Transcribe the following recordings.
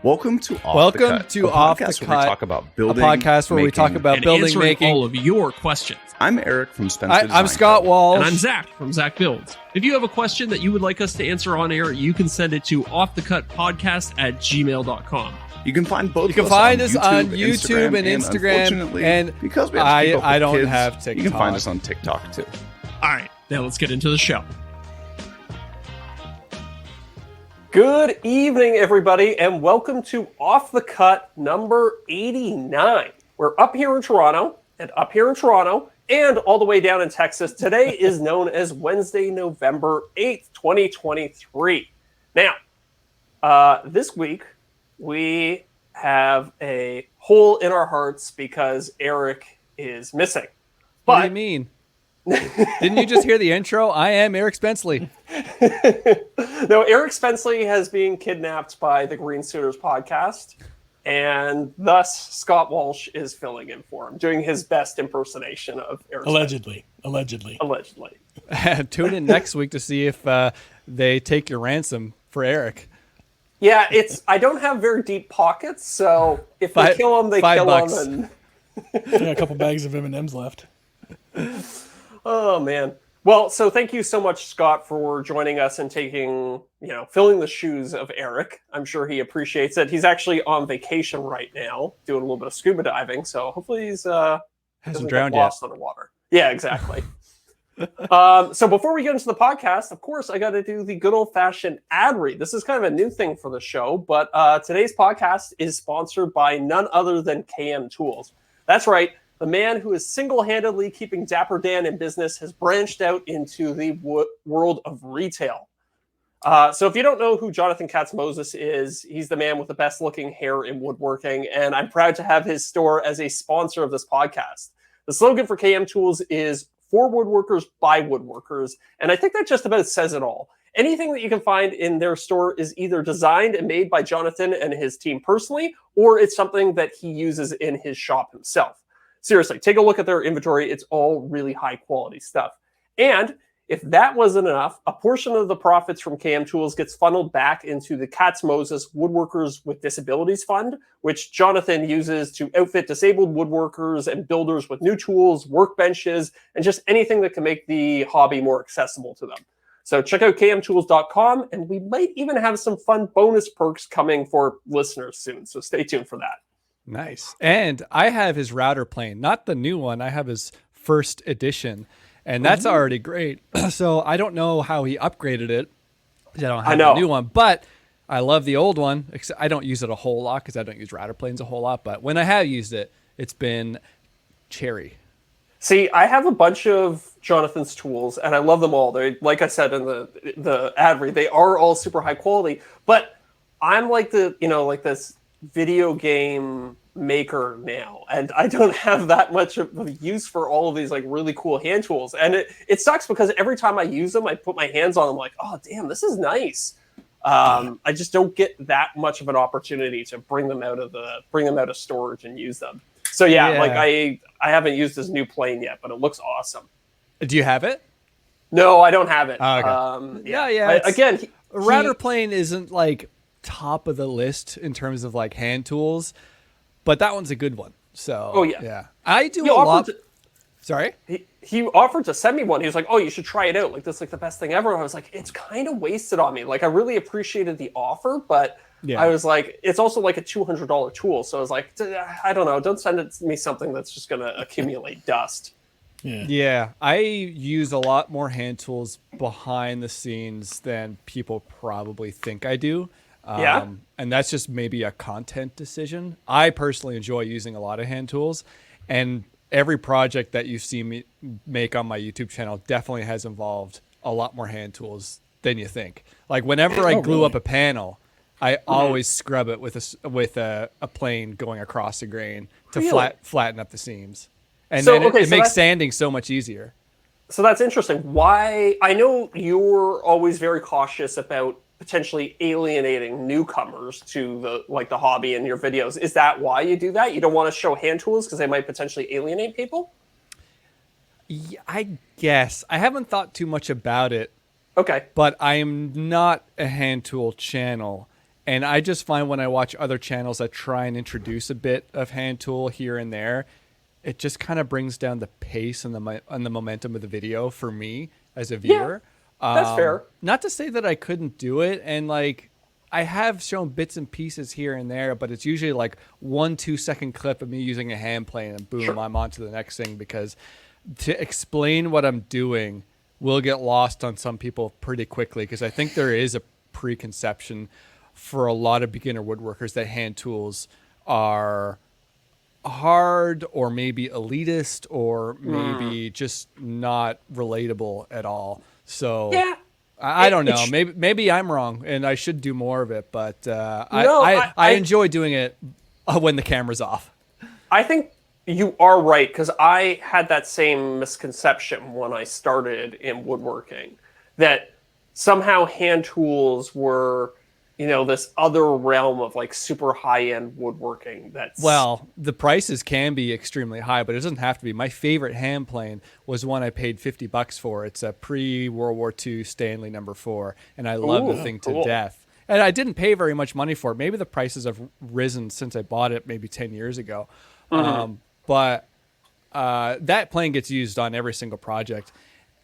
Welcome to Off the Cut, where we talk about building, a podcast where we talk about building, answering making all of your questions. I'm Eric from Spencer. I'm Scott Walsh. And I'm Zach from Zach Builds. If you have a question that you would like us to answer on air, you can send it to offthecutpodcast@gmail.com. You can find both. You can find us on YouTube and Instagram, and because we have to keep up I with don't kids, have TikTok. You can find us on TikTok too. All right, now let's get into the show. Good evening, everybody, and welcome to Off the Cut number 89. We're up here in Toronto, and all the way down in Texas. Today is known as Wednesday, November 8th, 2023. Now, this week, we have a hole in our hearts because Eric is missing. What do you mean? Didn't you just hear the intro? I am Eric Spenceley. No, Eric Spenceley has been kidnapped by the Green Suitors podcast, and thus Scott Walsh is filling in for him, doing his best impersonation of Eric Allegedly. Tune in next week to see if they take your ransom for Eric. Yeah, I don't have very deep pockets, so if they kill him, they kill $5. him. I got a couple bags of M&Ms left. Oh, man. Well, so thank you so much, Scott, for joining us and filling the shoes of Eric. I'm sure he appreciates it. He's actually on vacation right now, doing a little bit of scuba diving, so hopefully he's hasn't drowned lost yet. underwater. Yeah, exactly. So before we get into the podcast, of course, I got to do the good old-fashioned ad read. This is kind of a new thing for the show, but today's podcast is sponsored by none other than KM Tools. That's right. The man who is single-handedly keeping Dapper Dan in business has branched out into the world of retail. So if you don't know who Jonathan Katz-Moses is, he's the man with the best-looking hair in woodworking, and I'm proud to have his store as a sponsor of this podcast. The slogan for KM Tools is for woodworkers, by woodworkers, and I think that just about says it all. Anything that you can find in their store is either designed and made by Jonathan and his team personally, or it's something that he uses in his shop himself. Seriously, take a look at their inventory. It's all really high quality stuff. And if that wasn't enough, a portion of the profits from KM Tools gets funneled back into the Katz-Moses Woodworkers with Disabilities Fund, which Jonathan uses to outfit disabled woodworkers and builders with new tools, workbenches, and just anything that can make the hobby more accessible to them. So check out kmtools.com, and we might even have some fun bonus perks coming for listeners soon. So stay tuned for that. Nice. And I have his router plane, not the new one. I have his first edition, and that's already great. So I don't know how he upgraded it. I don't have the new one, but I love the old one. I don't use it a whole lot because I don't use router planes a whole lot. But when I have used it, it's been cherry. See, I have a bunch of Jonathan's tools, and I love them all. They, like I said in the ad read, they are all super high quality. But I'm like this video game maker now, and I don't have that much of a use for all of these like really cool hand tools, and it sucks because every time I use them, I put my hands on them like, oh damn, this is nice. I just don't get that much of an opportunity to bring them out of storage and use them. So yeah. Like I haven't used this new plane yet, but it looks awesome. Do you have it? No, I don't have it. Oh, okay. Again, a router plane isn't like top of the list in terms of like hand tools, but that one's a good one. So I do a lot. Sorry, he offered to send me one. He was like, "Oh, you should try it out. Like this, is like the best thing ever." I was like, "It's kind of wasted on me." Like I really appreciated the offer, but I was like, "It's also like a $200 tool." So I was like, "I don't know. Don't send me something that's just going to accumulate dust." Yeah, I use a lot more hand tools behind the scenes than people probably think I do. And that's just maybe a content decision. I personally enjoy using a lot of hand tools, and every project that you see me make on my YouTube channel definitely has involved a lot more hand tools than you think. Like whenever I glue up a panel, I always scrub it with a plane going across the grain to flatten up the seams. And then it makes sanding so much easier. So that's interesting. Why? I know you're always very cautious about potentially alienating newcomers to the hobby in your videos. Is that why you do that? You don't want to show hand tools because they might potentially alienate people? Yeah, I guess. I haven't thought too much about it. Okay. But I am not a hand tool channel. And I just find when I watch other channels that try and introduce a bit of hand tool here and there, it just kind of brings down the pace and the momentum of the video for me as a viewer. That's fair. Not to say that I couldn't do it, and like I have shown bits and pieces here and there, but it's usually like 1-2 second clip of me using a hand plane, and boom, I'm on to the next thing, because to explain what I'm doing will get lost on some people pretty quickly, because I think there is a preconception for a lot of beginner woodworkers that hand tools are hard or maybe elitist or maybe just not relatable at all. So I don't know. Maybe I'm wrong and I should do more of it, but I enjoy doing it when the camera's off. I think you are right, because I had that same misconception when I started in woodworking, that somehow hand tools were, this other realm of like super high-end woodworking. Well, the prices can be extremely high, but it doesn't have to be. My favorite hand plane was one I paid $50 for. It's a pre-World War II Stanley No. 4, and I love the thing to death. And I didn't pay very much money for it. Maybe the prices have risen since I bought it maybe 10 years ago. But that plane gets used on every single project,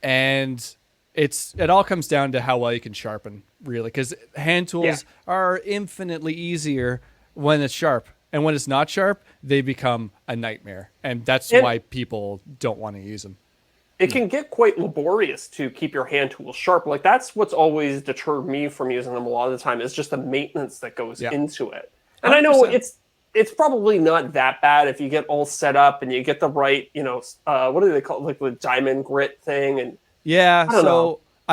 and it all comes down to how well you can sharpen, really, because hand tools are infinitely easier when it's sharp, and when it's not sharp, they become a nightmare, and that's why people don't want to use them. It can get quite laborious to keep your hand tools sharp. Like, that's what's always deterred me from using them a lot of the time, is just the maintenance that goes into it. And 100%. I know it's probably not that bad if you get all set up and you get the right, what do they call it? Like the diamond grit thing. And yeah,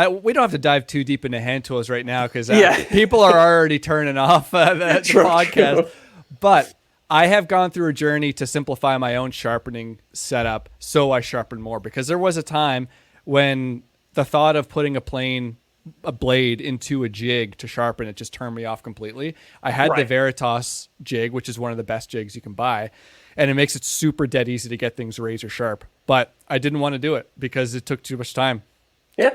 we don't have to dive too deep into hand tools right now, because people are already turning off the podcast. True. But I have gone through a journey to simplify my own sharpening setup so I sharpen more, because there was a time when the thought of putting a blade into a jig to sharpen it just turned me off completely. I had the Veritas jig, which is one of the best jigs you can buy, and it makes it super dead easy to get things razor sharp, but I didn't want to do it because it took too much time.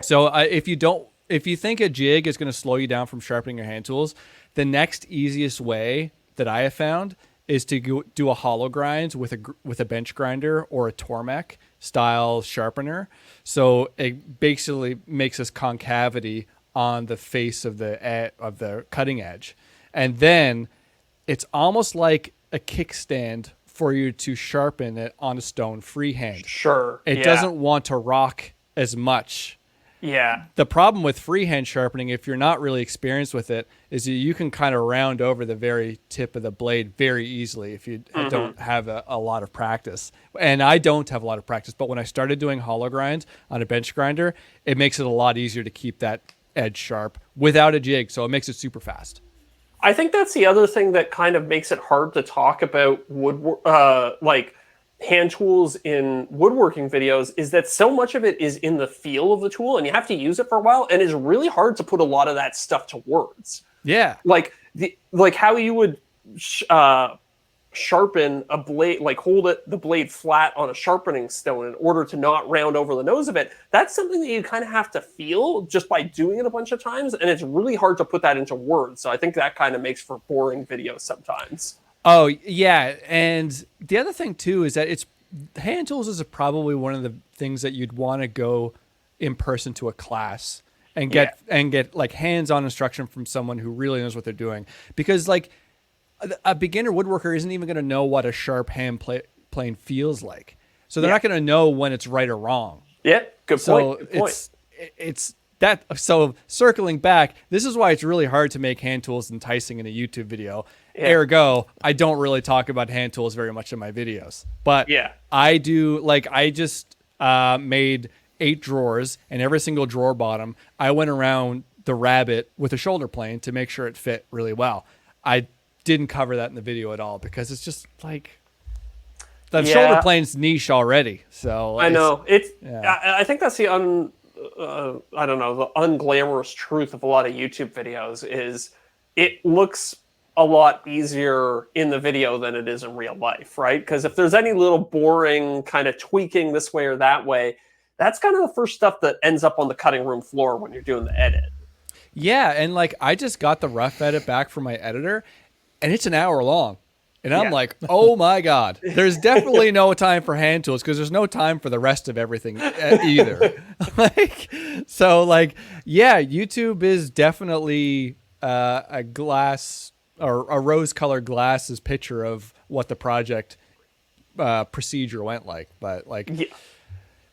So if you think a jig is going to slow you down from sharpening your hand tools, the next easiest way that I have found is to do a hollow grind with a bench grinder or a Tormek style sharpener. So it basically makes this concavity on the face of the cutting edge, and then it's almost like a kickstand for you to sharpen it on a stone freehand. Sure. It doesn't want to rock as much. Yeah. The problem with freehand sharpening, if you're not really experienced with it, is that you can kind of round over the very tip of the blade very easily if you don't have a lot of practice. And I don't have a lot of practice, but when I started doing hollow grinds on a bench grinder, it makes it a lot easier to keep that edge sharp without a jig, so it makes it super fast. I think that's the other thing that kind of makes it hard to talk about hand tools in woodworking videos, is that so much of it is in the feel of the tool, and you have to use it for a while, and it's really hard to put a lot of that stuff to words. Yeah. Like how you would sharpen a blade, like hold the blade flat on a sharpening stone in order to not round over the nose of it. That's something that you kind of have to feel just by doing it a bunch of times, and it's really hard to put that into words. So I think that kind of makes for boring videos sometimes. Oh, yeah. And the other thing, too, is that hand tools is probably one of the things that you'd want to go in person to a class and get like hands-on instruction from someone who really knows what they're doing. Because like a beginner woodworker isn't even going to know what a sharp hand plane feels like. So they're not going to know when it's right or wrong. Yeah, good point. Good point. So circling back, this is why it's really hard to make hand tools enticing in a YouTube video. Ergo, I don't really talk about hand tools very much in my videos. But I do, like, I just made 8 drawers, and every single drawer bottom, I went around the rabbet with a shoulder plane to make sure it fit really well. I didn't cover that in the video at all because it's just like the shoulder plane's niche already. So I know I think that's the the unglamorous truth of a lot of YouTube videos is it looks a lot easier in the video than it is in real life, right? Because if there's any little boring kind of tweaking this way or that way, that's kind of the first stuff that ends up on the cutting room floor when you're doing the edit. Yeah, and like I just got the rough edit back from my editor, and it's an hour long. And I'm like, oh my God, there's definitely no time for hand tools because there's no time for the rest of everything either. Yeah, YouTube is definitely a glass or a rose-colored glasses picture of what the project procedure went like. But like, it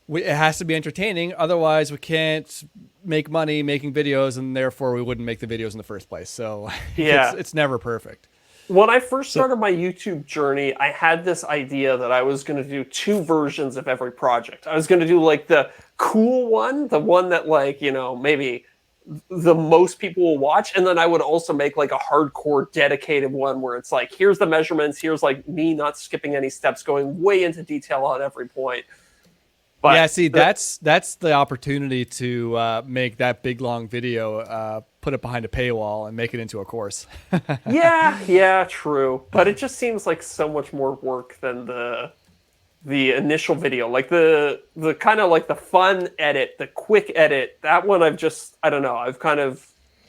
has to be entertaining. Otherwise, we can't make money making videos, and therefore we wouldn't make the videos in the first place. So it's never perfect. When I first started my YouTube journey, I had this idea that I was going to do 2 versions of every project. I was going to do like the cool one, the one that like, maybe the most people will watch. And then I would also make like a hardcore dedicated one where it's like, here's the measurements. Here's like me not skipping any steps, going way into detail on every point. But yeah, see, that's the opportunity to make that big, long video, put it behind a paywall and make it into a course. yeah, true. But it just seems like so much more work than the initial video. Like the kind of like the fun edit, the quick edit, that one I don't know.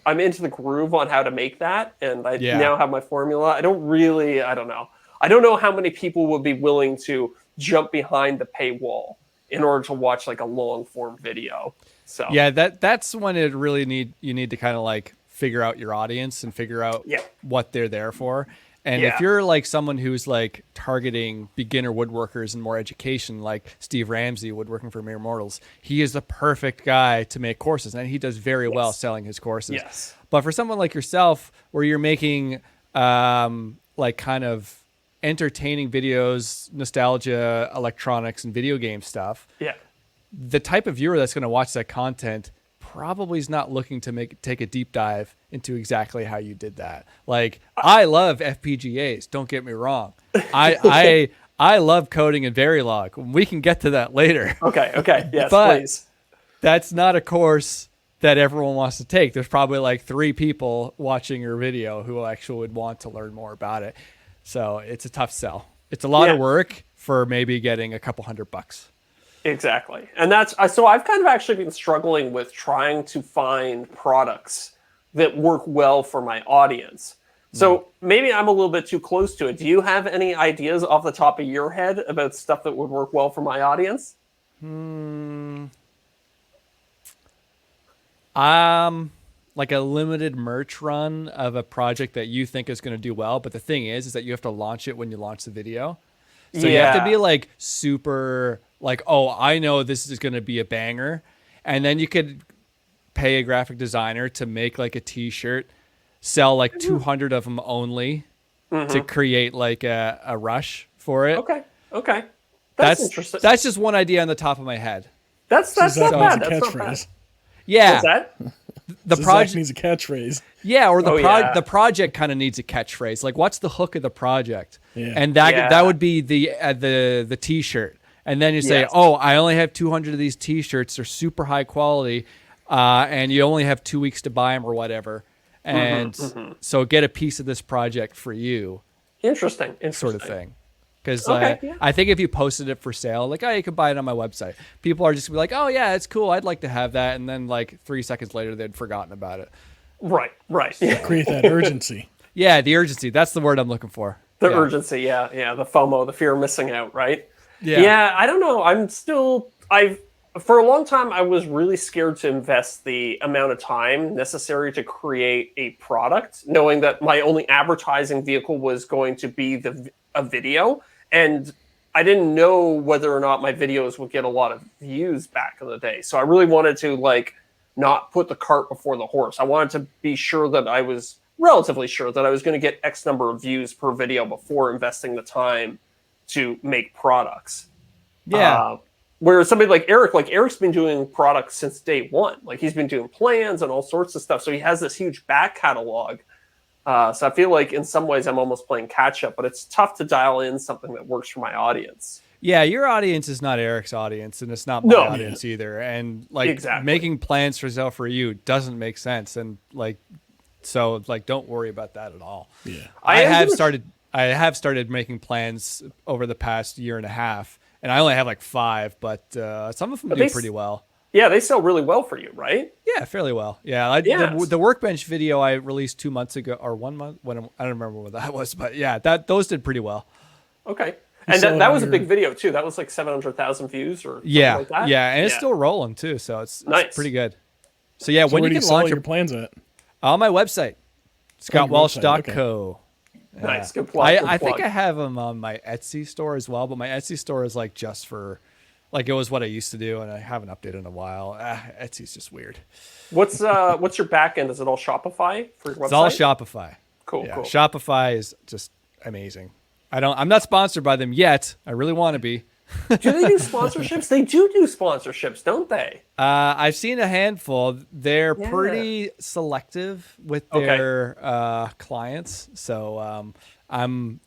I'm into the groove on how to make that. And I now have my formula. I don't know. I don't know how many people would be willing to jump behind the paywall in order to watch like a long form video. So yeah, that's when you need to kind of like figure out your audience and figure out what they're there for. And if you're like someone who's like targeting beginner woodworkers and more education, like Steve Ramsey, Woodworking for Mere Mortals, he is the perfect guy to make courses, and he does very well selling his courses. Yes. But for someone like yourself, where you're making like kind of entertaining videos, nostalgia, electronics, and video game stuff. Yeah. The type of viewer that's going to watch that content probably is not looking to take a deep dive into exactly how you did that. Like, I love FPGAs. Don't get me wrong. I love coding in Verilog. We can get to that later. Okay. Yes, but please. That's not a course that everyone wants to take. There's probably like 3 people watching your video who actually would want to learn more about it. So it's a tough sell. It's a lot of work for maybe getting a couple $100. Exactly. And so I've kind of actually been struggling with trying to find products that work well for my audience. So maybe I'm a little bit too close to it. Do you have any ideas off the top of your head about stuff that would work well for my audience? Like a limited merch run of a project that you think is going to do well. But the thing is that you have to launch it when you launch the video. So you have to be like super like, oh, I know this is going to be a banger. And then you could pay a graphic designer to make like a t-shirt, sell like 200 of them only to create like a rush for it. Okay. That's interesting. That's just one idea on the top of my head. That's not bad. That's not bad. Yeah. What's that? The project needs a catchphrase. Yeah, or the project kind of needs a catchphrase. Like, what's the hook of the project? Yeah. And that would be the t-shirt. And then you say, oh, I only have 200 of these t-shirts. They're super high quality, and you only have 2 weeks to buy them or whatever. And so get a piece of this project for you. Interesting. Sort of thing. Because I think if you posted it for sale, like, oh, you could buy it on my website, people are just gonna be like, oh, yeah, it's cool. I'd like to have that. And then like 3 seconds later, they'd forgotten about it. Right. Create that urgency. Yeah, the urgency. That's the word I'm looking for. The urgency, yeah. The FOMO, the fear of missing out, right? Yeah, I don't know. For a long time, I was really scared to invest the amount of time necessary to create a product, knowing that my only advertising vehicle was going to be a video. And I didn't know whether or not my videos would get a lot of views back in the day. So I really wanted to not put the cart before the horse. I wanted to be sure that I was relatively sure that I was going to get X number of views per video before investing the time to make products. Yeah. Whereas somebody like Eric's been doing products since day one. Like, he's been doing plans and all sorts of stuff. So he has this huge back catalog. So I feel like in some ways I'm almost playing catch up, but it's tough to dial in something that works for my audience. Yeah, your audience is not Eric's audience, and it's not my audience either. And making plans for yourself for you doesn't make sense. And don't worry about that at all. Yeah, I have started making plans over the past year and a half, and I only have 5, but some of them do pretty well. Yeah, they sell really well for you, right? Yeah, fairly well. Yeah, the workbench video I released 2 months ago or 1 month I don't remember what that was, but yeah, those did pretty well. Okay. And that was a big video too. That was like 700,000 views or something like that. Yeah, and it's still rolling too, so it's pretty good. So yeah, So when where you do can you launch sell your plans at? on my website, scottwalsh.co. Nice, good plug. I think I have them on my Etsy store as well, but my Etsy store is like just for, like it was what I used to do, and I haven't updated in a while. Etsy's just weird. What's your back end? Is it all Shopify for your website? It's all Shopify. Cool. Shopify is just amazing. I'm not sponsored by them yet. I really want to be. Do they do sponsorships? They do sponsorships, don't they? I've seen a handful. They're pretty selective with their clients, so I'm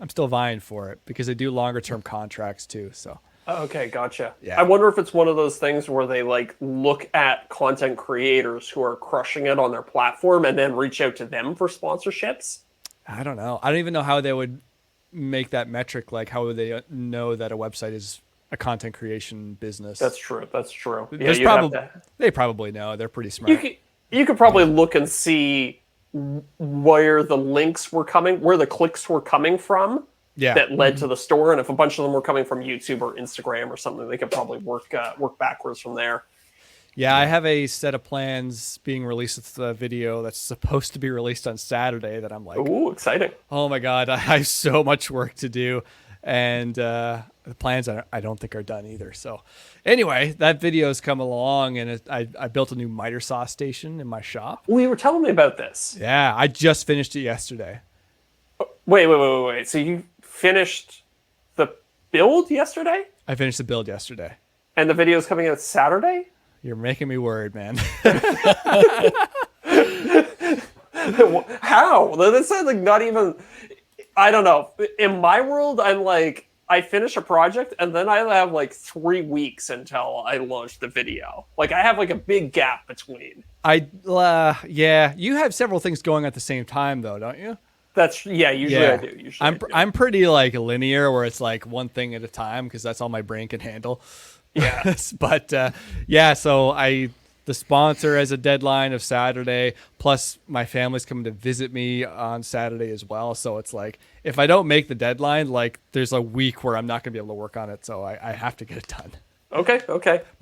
still vying for it because they do longer term contracts too. So. Okay, gotcha. Yeah. I wonder if it's one of those things where they like look at content creators who are crushing it on their platform and then reach out to them for sponsorships. I don't know. I don't even know how they would make that metric. Like, how would they know that a website is a content creation business? That's true. Yeah, they probably know. They're pretty smart. You could probably look and see where the links were coming, where the clicks were coming from. Yeah. That led to the store, and if a bunch of them were coming from YouTube or Instagram or something, they could probably work backwards from there. Yeah, I have a set of plans being released with the video that's supposed to be released on Saturday that I'm like, ooh, exciting. Oh my God, I have so much work to do. And the plans I don't think are done either. So anyway, that video's come along, and I built a new miter saw station in my shop. Well, you were telling me about this. Yeah, I just finished it yesterday. Wait. So you finished the build yesterday? I finished the build yesterday. And the video's coming out Saturday? You're making me worried, man. How? That sounds like not even... I don't know. In my world, I'm like, I finish a project, and then I have like 3 weeks until I launch the video. Like, I have like a big gap between. Yeah. You have several things going at the same time, though, don't you? Usually I do. I'm pretty like linear, where it's like one thing at a time because that's all my brain can handle. Yeah. But so the sponsor has a deadline of Saturday, plus my family's coming to visit me on Saturday as well. So it's like, if I don't make the deadline, like there's a week where I'm not gonna be able to work on it. So I have to get it done. Okay.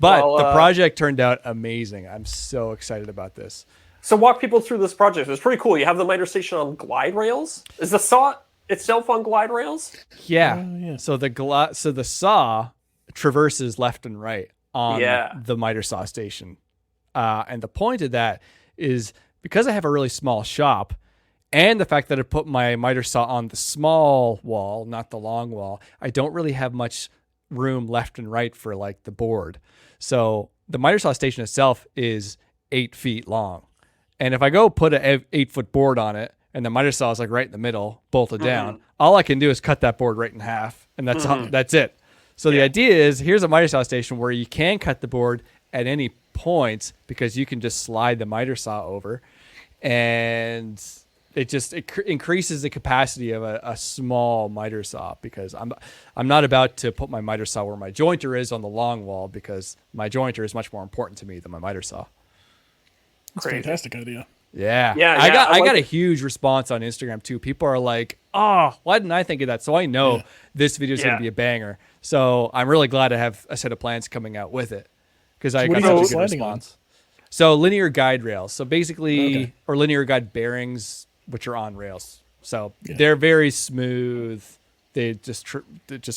But the project turned out amazing. I'm so excited about this. So walk people through this project. It's pretty cool. You have the miter station on glide rails. Is the saw itself on glide rails? Yeah. So the saw traverses left and right on the miter saw station. And the point of that is because I have a really small shop, and the fact that I put my miter saw on the small wall, not the long wall, I don't really have much room left and right for like the board. So the miter saw station itself is 8 feet long. And if I go put an 8-foot board on it, and the miter saw is like right in the middle, bolted down, all I can do is cut that board right in half, and that's it. So the idea is, here's a miter saw station where you can cut the board at any point because you can just slide the miter saw over, and it increases the capacity of a small miter saw, because I'm not about to put my miter saw where my jointer is on the long wall, because my jointer is much more important to me than my miter saw. That's a fantastic idea. Yeah. I got a huge response on Instagram too. People are like, "Oh, why didn't I think of that?" So I know this video is going to be a banger. So I'm really glad to have a set of plans coming out with it, because I got such a good response. So linear guide rails. So basically, or linear guide bearings, which are on rails. So they're very smooth. It just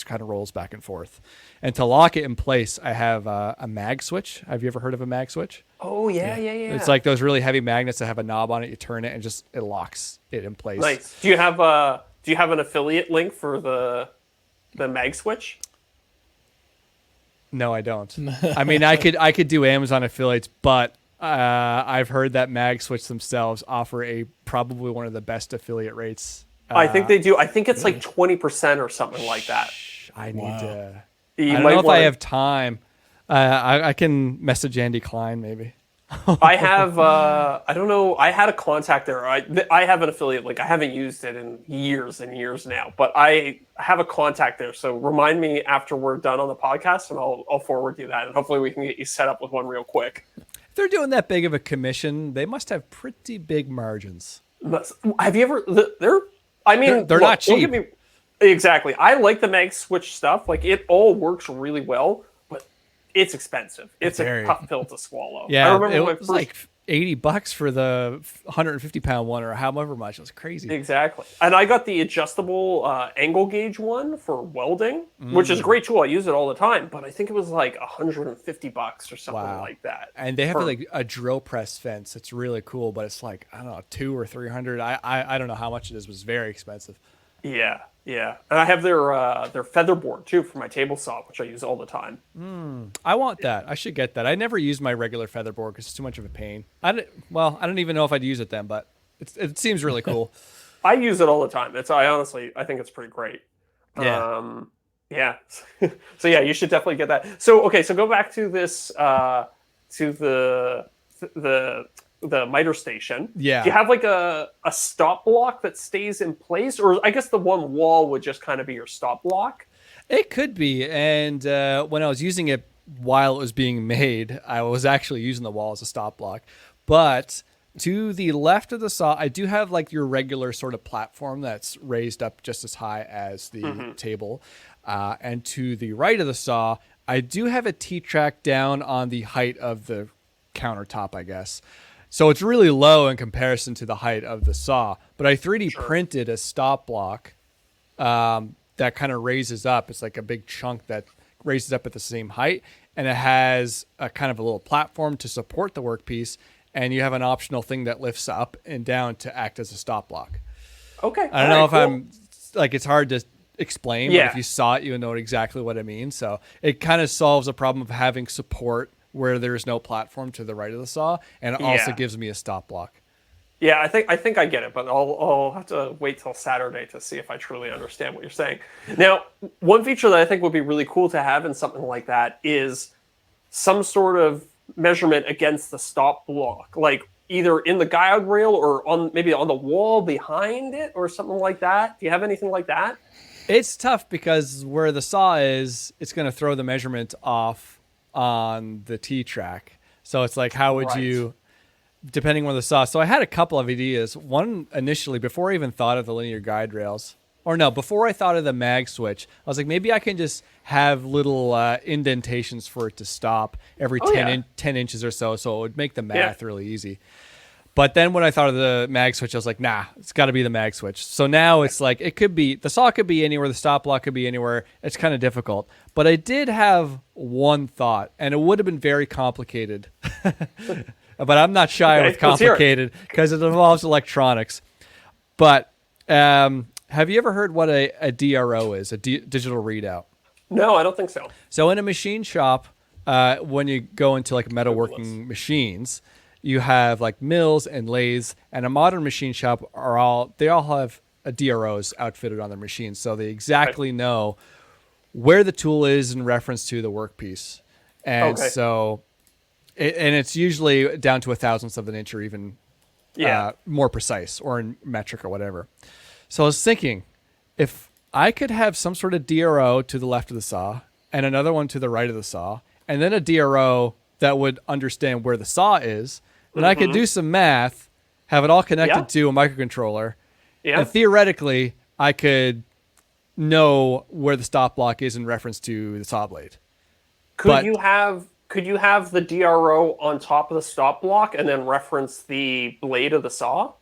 kind of rolls back and forth. And to lock it in place, I have a mag switch. Have you ever heard of a mag switch? Oh, yeah. It's like those really heavy magnets that have a knob on it. You turn it and it locks it in place. Nice. Do you have an affiliate link for the mag switch? No, I don't. I mean, I could do Amazon affiliates, but I've heard that mag switch themselves offer probably one of the best affiliate rates. I think they do. I think it's like 20% or something like that. I need to. I don't know if I have time. I can message Andy Klein maybe. I have, I don't know, I had a contact there. I have an affiliate, like I haven't used it in years and years now, but I have a contact there. So remind me after we're done on the podcast and I'll forward you that. And hopefully we can get you set up with one real quick. If they're doing that big of a commission, they must have pretty big margins. Have you ever, they're not cheap. Exactly. I like the mag switch stuff. Like it all works really well, but it's expensive. It's a tough pill to swallow. Yeah, I remember it was like $80 for the 150-pound one, or however much. It was crazy. Exactly. And I got the adjustable angle gauge one for welding, which is a great tool. I use it all the time, but I think it was like $150 or something like that. And they have like a drill press fence. It's really cool, but it's like, I don't know, $200 or $300. I don't know how much it is, but it's very expensive. Yeah, yeah. And I have their feather board too for my table saw, which I use all the time. I want that. I should get that. I never use my regular feather board because it's too much of a pain. I don't even know if I'd use it then, but it seems really cool. I use it all the time. I think it's pretty great. Yeah. Yeah. So yeah, you should definitely get that. So okay, so go back to this to the miter station. Yeah. Do you have like a stop block that stays in place, or I guess the one wall would just kind of be your stop block? It could be. And when I was using it while it was being made, I was actually using the wall as a stop block. But to the left of the saw, I do have like your regular sort of platform that's raised up just as high as the table. And to the right of the saw, I do have a T-track down on the height of the countertop, I guess. So it's really low in comparison to the height of the saw. But I 3D printed a stop block that kind of raises up. It's like a big chunk that raises up at the same height. And it has a kind of a little platform to support the workpiece. And you have an optional thing that lifts up and down to act as a stop block. Okay. I don't know if I'm like, it's hard to explain, but if you saw it, you would know exactly what I mean. So it kind of solves a problem of having support where there's no platform to the right of the saw, and it also gives me a stop block. Yeah, I think I get it, but I'll have to wait till Saturday to see if I truly understand what you're saying. Now, one feature that I think would be really cool to have in something like that is some sort of measurement against the stop block, like either in the guide rail or maybe on the wall behind it or something like that. Do you have anything like that? It's tough because where the saw is, it's going to throw the measurement off on the T-track. So it's like, how would you, depending on the saw. So I had a couple of ideas. One initially, before I even thought of the linear guide rails, before I thought of the mag switch, I was like, maybe I can just have little indentations for it to stop every 10 inches or so. So it would make the math really easy. But then when I thought of the mag switch, I was like, nah, it's got to be the mag switch. So now it's like, the saw could be anywhere, the stop block could be anywhere. It's kind of difficult. But I did have one thought, and it would have been very complicated. But I'm not shy with complicated because it involves electronics. But have you ever heard what a DRO is, a digital readout? No, I don't think so. So in a machine shop, when you go into like metalworking machines, you have like mills and lathes, and a modern machine shop they all have a DROs outfitted on their machines. So they exactly know where the tool is in reference to the workpiece. And so, and it's usually down to 1,000th of an inch or even more precise, or in metric or whatever. So I was thinking, if I could have some sort of DRO to the left of the saw and another one to the right of the saw, and then a DRO that would understand where the saw is, then I could do some math, have it all connected to a microcontroller, and theoretically, I could know where the stop block is in reference to the saw blade. Could you have the DRO on top of the stop block and then reference the blade of the saw?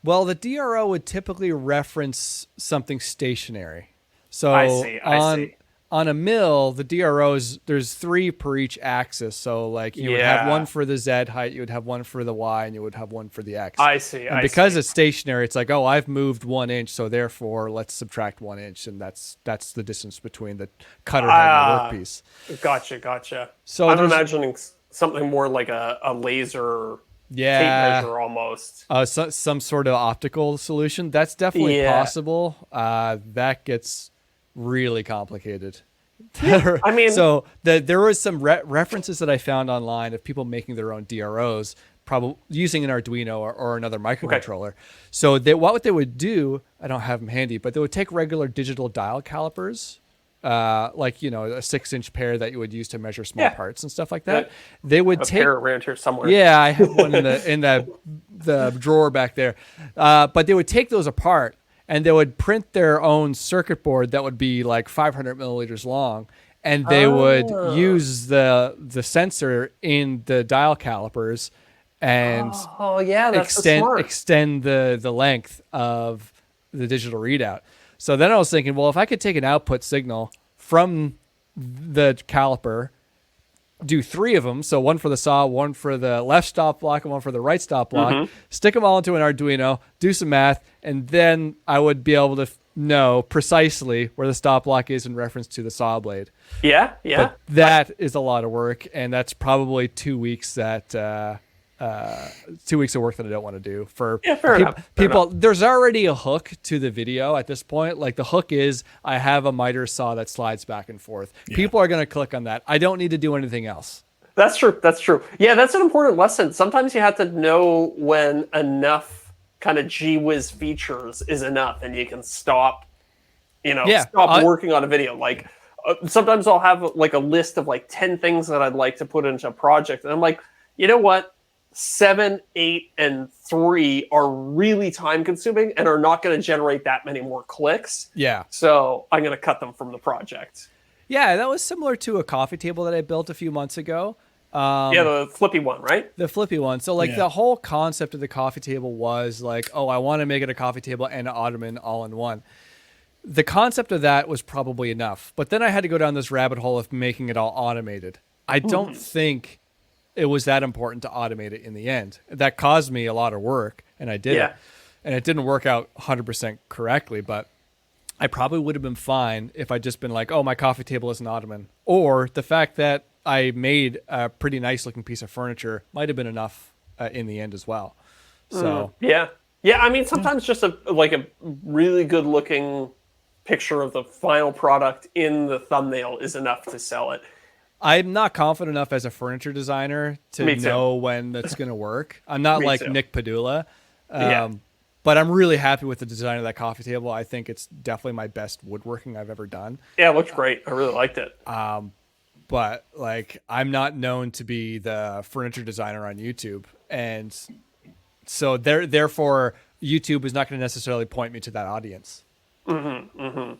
Well, the DRO would typically reference something stationary. So I see. On a mill, the DROs, there's 3 per each axis. So like you would have one for the Z height, you would have one for the Y, and you would have one for the X. I see. And because it's stationary, it's like, oh, I've moved 1 inch, so therefore let's subtract 1 inch, and that's the distance between the cutter head and the workpiece. Gotcha. So I'm imagining something more like a laser tape measure almost. Some sort of optical solution. That's definitely possible. That gets really complicated I mean, so there was some references that I found online of people making their own DROs, probably using an Arduino or another microcontroller. Okay. So what they would do, I don't have them handy, but they would take regular digital dial calipers, like, a 6-inch pair that you would use to measure small parts and stuff like that. They would take pair around here somewhere. Yeah, I have one in the drawer back there. But they would take those apart and they would print their own circuit board that would be like 500 milliliters long, and they would use the sensor in the dial calipers and extend the length of the digital readout. So then I was thinking, well, if I could take an output signal from the caliper, do 3 of them, so one for the saw, one for the left stop block, and one for the right stop block, stick them all into an Arduino, do some math, and then I would be able to know precisely where the stop block is in reference to the saw blade. Yeah. But that is a lot of work, and that's probably 2 weeks of work that I don't want to do for people. There's already a hook to the video at this point. Like, the hook is I have a miter saw that slides back and forth. Yeah. People are going to click on that. I don't need to do anything else. That's true. Yeah, that's an important lesson. Sometimes you have to know when enough kind of gee whiz features is enough, and you can stop working on a video. Like, sometimes I'll have like a list of like 10 things that I'd like to put into a project, and I'm like, you know what? 7, 8, and 3 are really time consuming and are not going to generate that many more clicks. Yeah. So I'm going to cut them from the project. Yeah, that was similar to a coffee table that I built a few months ago. The flippy one, right? The flippy one. So the whole concept of the coffee table was like, oh, I want to make it a coffee table and an ottoman all in one. The concept of that was probably enough. But then I had to go down this rabbit hole of making it all automated. I don't think it was that important to automate it in the end. That caused me a lot of work, and I did it. And it didn't work out 100% correctly, but I probably would have been fine if I'd just been like, oh, my coffee table is an ottoman. Or the fact that I made a pretty nice looking piece of furniture might have been enough in the end as well. So Yeah, I mean, sometimes just a really good looking picture of the final product in the thumbnail is enough to sell it. I'm not confident enough as a furniture designer to know when that's going to work. I'm not like Nick Padula. But I'm really happy with the design of that coffee table. I think it's definitely my best woodworking I've ever done. Yeah, it looked great. I really liked it. But like, I'm not known to be the furniture designer on YouTube. And so therefore YouTube is not going to necessarily point me to that audience. And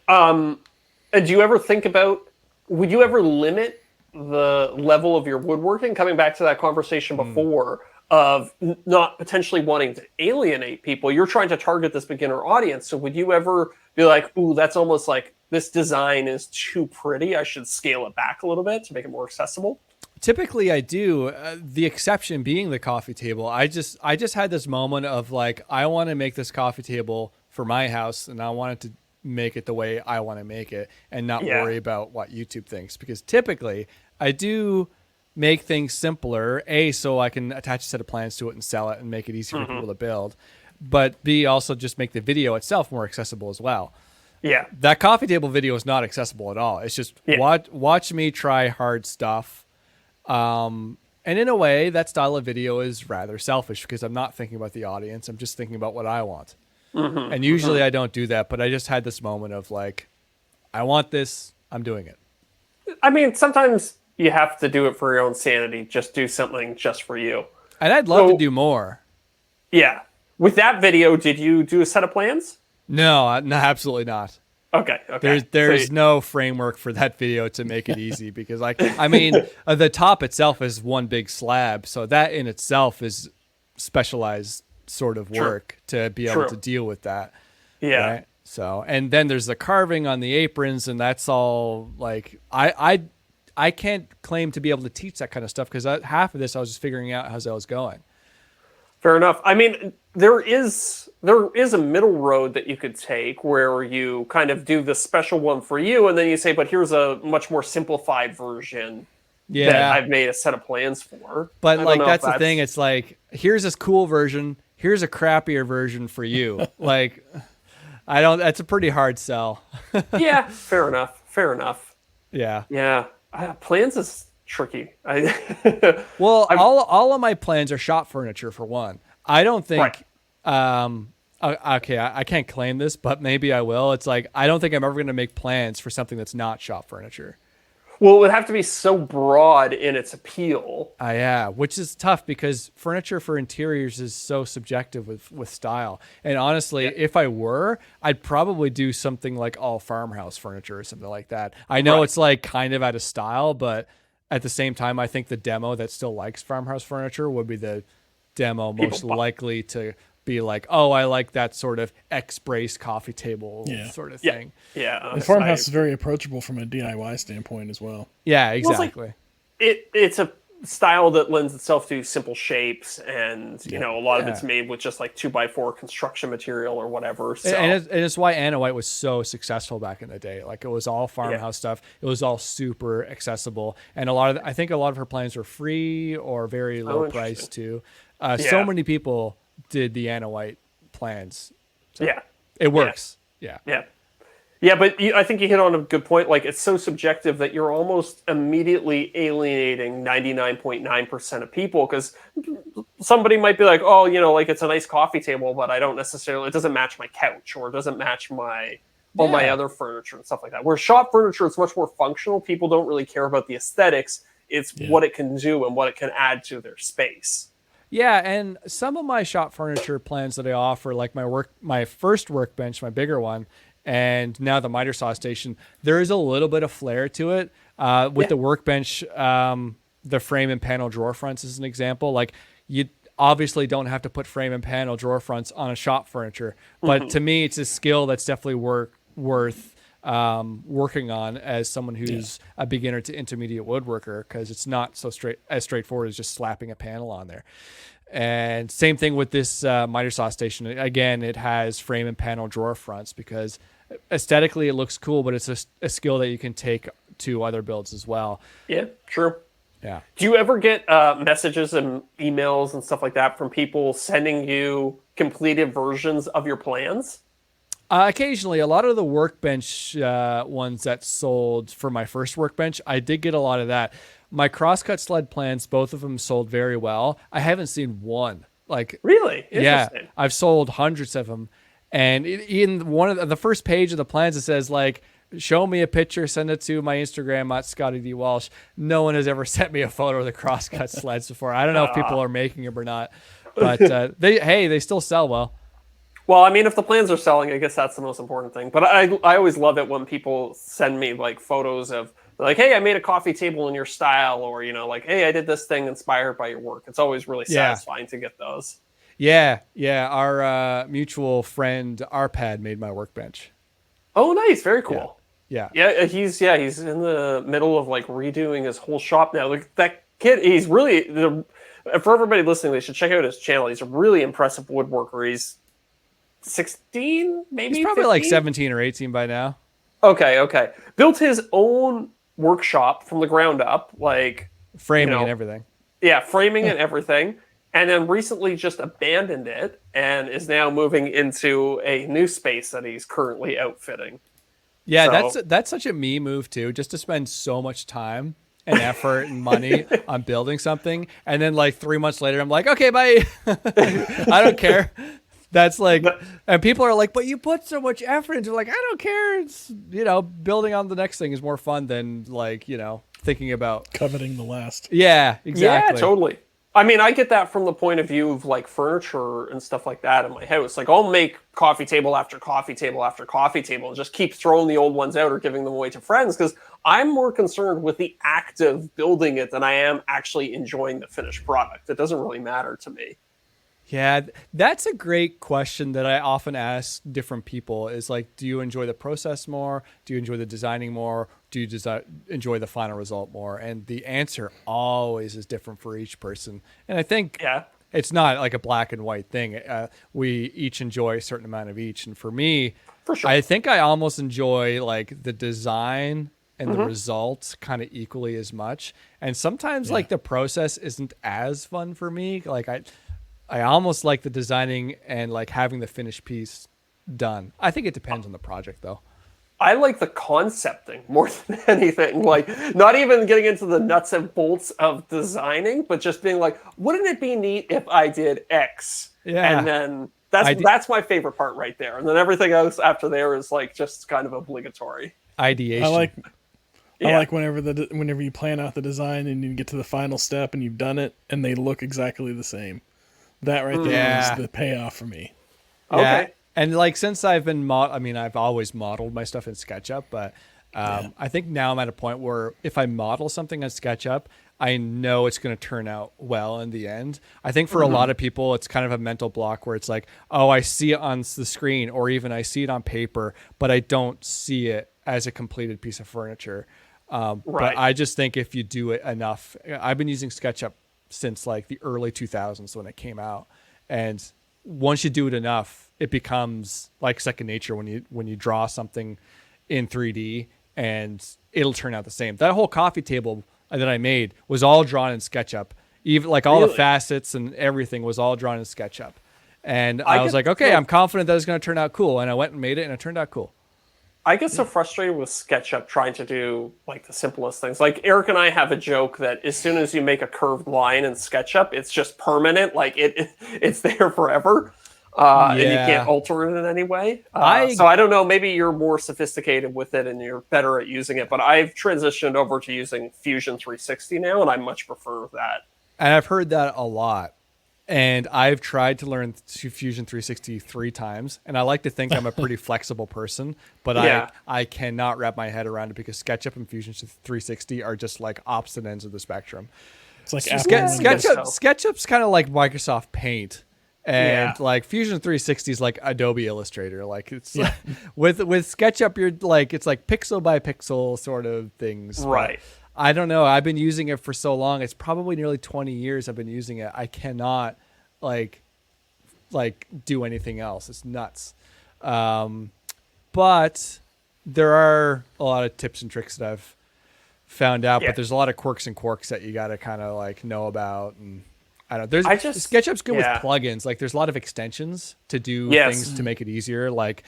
do you ever think about, would you ever limit the level of your woodworking? Coming back to that conversation before of not potentially wanting to alienate people, you're trying to target this beginner audience. So would you ever be like, ooh, that's almost like this design is too pretty, I should scale it back a little bit to make it more accessible? Typically I do. The exception being the coffee table. I just had this moment of like, I want to make this coffee table for my house, and I wanted to make it the way I want to make it and not worry about what YouTube thinks, because typically I do make things simpler, A, so I can attach a set of plans to it and sell it and make it easier for people to build, but B, also just make the video itself more accessible as well. Yeah, that coffee table video is not accessible at all. It's just watch me try hard stuff, and in a way that style of video is rather selfish because I'm not thinking about the audience, I'm just thinking about what I want. And usually I don't do that, but I just had this moment of like, I want this, I'm doing it. I mean, sometimes you have to do it for your own sanity. Just do something just for you. And I'd love to do more. Yeah. With that video, did you do a set of plans? No, absolutely not. Okay. There's no framework for that video to make it easy because the top itself is one big slab. So that in itself is specialized sort of work to be able to deal with that. Yeah. Right? So, and then there's the carving on the aprons, and that's all like, I can't claim to be able to teach that kind of stuff because half of this I was just figuring out as I was going. Fair enough. I mean, there is a middle road that you could take where you kind of do the special one for you, and then you say, but here's a much more simplified version that I've made a set of plans for. But like, that's the thing. It's like, here's this cool version. Here's a crappier version for you. Like, that's a pretty hard sell. Yeah, fair enough. Yeah. Plans is tricky. Well, all of my plans are shop furniture for one. I don't think. Okay, I can't claim this, but maybe I will. It's like I don't think I'm ever going to make plans for something that's not shop furniture. Well, it would have to be so broad in its appeal. Yeah, which is tough because furniture for interiors is so subjective with style. And honestly, if I were, I'd probably do something like all farmhouse furniture or something like that. I know it's like kind of out of style, but at the same time, I think the demo that still likes farmhouse furniture would be the demo most likely to be like, oh, I like that sort of X-brace coffee table sort of thing. Yeah. The farmhouse is very approachable from a DIY standpoint as well. Yeah, exactly. Well, it's a style that lends itself to simple shapes, and you know, a lot of it's made with just like 2x4 construction material or whatever. So. And it's why Anna White was so successful back in the day. Like it was all farmhouse stuff. It was all super accessible, and I think a lot of her plans were free or very low priced too. So many people did the Anna White plans. So it works. Yeah. But I think you hit on a good point. Like, it's so subjective that you're almost immediately alienating 99.9% of people, because somebody might be like, oh, you know, like it's a nice coffee table, but I don't necessarily, it doesn't match my couch, or it doesn't match all my other furniture and stuff like that. Where shop furniture is much more functional. People don't really care about the aesthetics. It's what it can do and what it can add to their space. Yeah, and some of my shop furniture plans that I offer, like my first workbench, my bigger one, and now the miter saw station, there is a little bit of flair to it. With the workbench, the frame and panel drawer fronts is an example. Like, you obviously don't have to put frame and panel drawer fronts on a shop furniture, but to me, it's a skill that's definitely worth working on as someone who's a beginner to intermediate woodworker, because it's not as straightforward as just slapping a panel on there. And same thing with this miter saw station. Again, it has frame and panel drawer fronts because aesthetically it looks cool, but it's a skill that you can take to other builds as well. Yeah, true. Yeah. Do you ever get messages and emails and stuff like that from people sending you completed versions of your plans? Occasionally. A lot of the workbench ones that sold for my first workbench, I did get a lot of that. My crosscut sled plans, both of them sold very well. I haven't seen one. Like, really? Yeah, I've sold hundreds of them. And in one of the first page of the plans, it says like, show me a picture, send it to my Instagram at Scotty D. Walsh. No one has ever sent me a photo of the crosscut sleds before. I don't know if people are making them or not, but they still sell well. Well, I mean, if the plans are selling, I guess that's the most important thing. But I always love it when people send me like photos of like, hey, I made a coffee table in your style, or, you know, like, hey, I did this thing inspired by your work. It's always really satisfying to get those. Yeah. Our mutual friend Arpad made my workbench. Oh, nice. Very cool. Yeah. He's in the middle of like redoing his whole shop now. Like, that kid, he's really, for everybody listening, they should check out his channel. He's a really impressive woodworker. He's 16, maybe? He's probably 15? like 17 or 18 by now. Okay. Built his own workshop from the ground up, like framing and everything. Yeah, framing and everything. And then recently just abandoned it and is now moving into a new space that he's currently outfitting. Yeah, that's such a me move too, just to spend so much time and effort and money on building something. And then like 3 months later, I'm like, okay, bye. I don't care. That's like, and people are like, but you put so much effort into it. Like, I don't care. It's, you know, building on the next thing is more fun than like, you know, thinking about coveting the last. Yeah, exactly. Yeah, totally. I mean, I get that from the point of view of like furniture and stuff like that in my house. Like, I'll make coffee table after coffee table after coffee table and just keep throwing the old ones out or giving them away to friends, because I'm more concerned with the act of building it than I am actually enjoying the finished product. It doesn't really matter to me. Yeah, that's a great question that I often ask different people is like, do you enjoy the process more? Do you enjoy the designing more? Do you enjoy the final result more? And the answer always is different for each person. And I think it's not like a black and white thing. We each enjoy a certain amount of each. And for me, I think I almost enjoy like the design and the results kind of equally as much. And sometimes like the process isn't as fun for me. Like I almost like the designing and like having the finished piece done. I think it depends on the project though. I like the concepting more than anything. Like, not even getting into the nuts and bolts of designing, but just being like, wouldn't it be neat if I did X? Yeah. And then that's my favorite part right there. And then everything else after there is like just kind of obligatory. Ideation. I like whenever you plan out the design and you get to the final step and you've done it and they look exactly the same. That right there is the payoff for me. Yeah. Okay. And like since I've been I've always modeled my stuff in SketchUp, but I think now I'm at a point where if I model something on SketchUp, I know it's going to turn out well in the end. I think for a lot of people, it's kind of a mental block where it's like, oh, I see it on the screen or even I see it on paper, but I don't see it as a completed piece of furniture. But I just think if you do it enough, I've been using SketchUp since like the early 2000s when it came out. And once you do it enough, it becomes like second nature when you draw something in 3D and it'll turn out the same. That whole coffee table that I made was all drawn in SketchUp. Even like all the facets and everything was all drawn in SketchUp. And I was like, okay, I'm confident that it's going to turn out cool. And I went and made it and it turned out cool. I get so frustrated with SketchUp trying to do like the simplest things. Like Eric and I have a joke that as soon as you make a curved line in SketchUp, it's just permanent. Like it's there forever. And you can't alter it in any way. So I don't know, maybe you're more sophisticated with it and you're better at using it, but I've transitioned over to using Fusion 360 now, and I much prefer that. And I've heard that a lot. And I've tried to learn Fusion 360 3 times, and I like to think I'm a pretty flexible person, but I cannot wrap my head around it because SketchUp and Fusion 360 are just like opposite ends of the spectrum. It's like SketchUp's kind of like Microsoft Paint. And like Fusion 360 is like Adobe Illustrator. Like it's like, with SketchUp, you're like it's like pixel by pixel sort of things. Right. But I don't know. I've been using it for so long. It's probably nearly 20 years I've been using it. I cannot like do anything else. It's nuts. But there are a lot of tips and tricks that I've found out. But there's a lot of quirks and quarks that you got to kind of like know about and. I don't know. SketchUp's good with plugins. Like there's a lot of extensions to do things to make it easier, like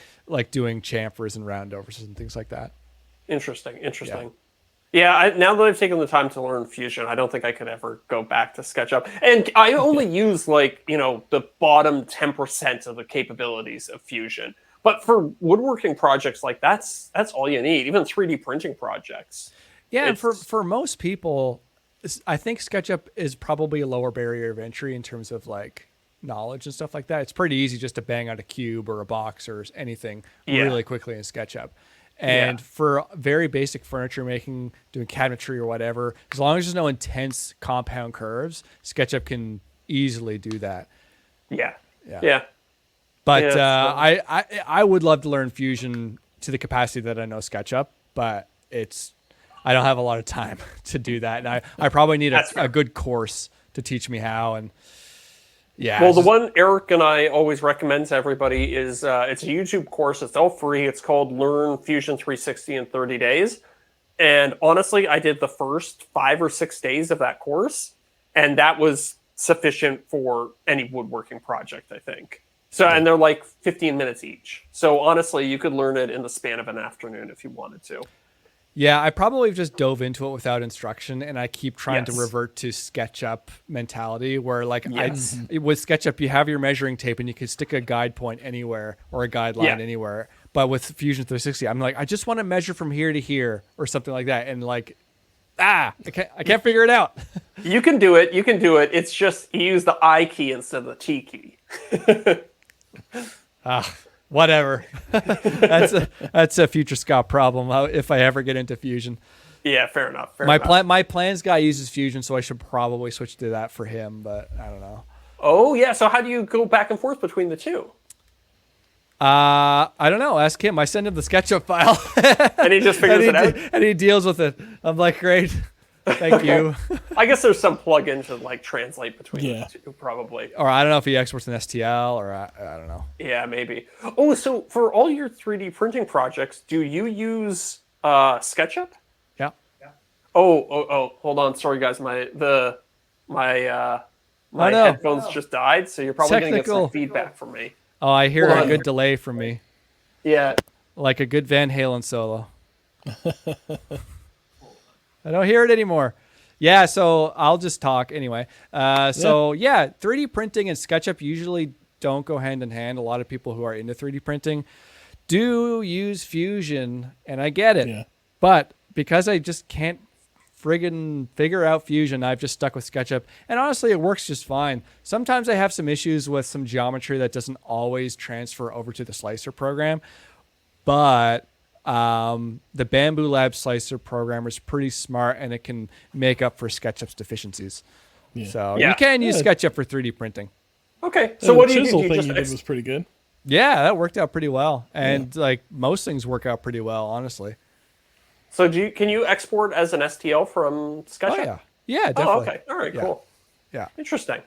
doing chamfers and roundovers and things like that. Interesting. Yeah, now that I've taken the time to learn Fusion, I don't think I could ever go back to SketchUp. And I only use the bottom 10% of the capabilities of Fusion. But for woodworking projects, like that's all you need. Even 3D printing projects. Yeah, and for most people, I think SketchUp is probably a lower barrier of entry in terms of like knowledge and stuff like that. It's pretty easy just to bang out a cube or a box or anything really quickly in SketchUp. And for very basic furniture making, doing cabinetry or whatever, as long as there's no intense compound curves, SketchUp can easily do that. Yeah. But I would love to learn Fusion to the capacity that I know SketchUp, but I don't have a lot of time to do that. And I probably need a good course to teach me how. And well, the one Eric and I always recommend to everybody is it's a YouTube course. It's all free. It's called Learn Fusion 360 in 30 Days. And honestly, I did the first 5 or 6 days of that course, and that was sufficient for any woodworking project, I think. So, and they're like 15 minutes each. So honestly, you could learn it in the span of an afternoon if you wanted to. Yeah, I probably just dove into it without instruction, and I keep trying to revert to SketchUp mentality where with SketchUp, you have your measuring tape and you can stick a guide point anywhere or a guideline anywhere. But with Fusion 360, I'm like, I just want to measure from here to here or something like that. And like, I can't figure it out. You can do it. It's just you use the I key instead of the T key. Whatever. That's a future Scott problem if I ever get into Fusion. Yeah, fair enough. My plans guy uses Fusion, so I should probably switch to that for him, but I don't know. Oh, yeah. So how do you go back and forth between the two? I don't know. Ask him. I send him the SketchUp file. And he just figures it out? And he deals with it. I'm like, great. Thank you. I guess there's some plugin to like translate between the two, probably. Or I don't know if he exports an STL or I don't know. Yeah, maybe. Oh, so for all your 3D printing projects, do you use SketchUp? Yeah. Oh, hold on. Sorry, guys. My headphones just died, so you're probably going to get some feedback from me. Oh, I hear a good delay from me. Yeah. like a good Van Halen solo. I don't hear it anymore. Yeah, so I'll just talk anyway. 3D printing and SketchUp usually don't go hand in hand. A lot of people who are into 3D printing do use Fusion, and I get it. Yeah. But because I just can't friggin' figure out Fusion, I've just stuck with SketchUp. And honestly, it works just fine. Sometimes I have some issues with some geometry that doesn't always transfer over to the Slicer program. But the Bamboo Lab Slicer program is pretty smart, and it can make up for SketchUp's deficiencies. Yeah. So you can use SketchUp for 3D printing. Okay. So what do you do? The chisel thing you did was pretty good. Yeah, that worked out pretty well. And like most things work out pretty well, honestly. So can you export as an STL from SketchUp? Oh, yeah. Yeah, definitely. Oh, okay. All right, cool. Yeah. Interesting.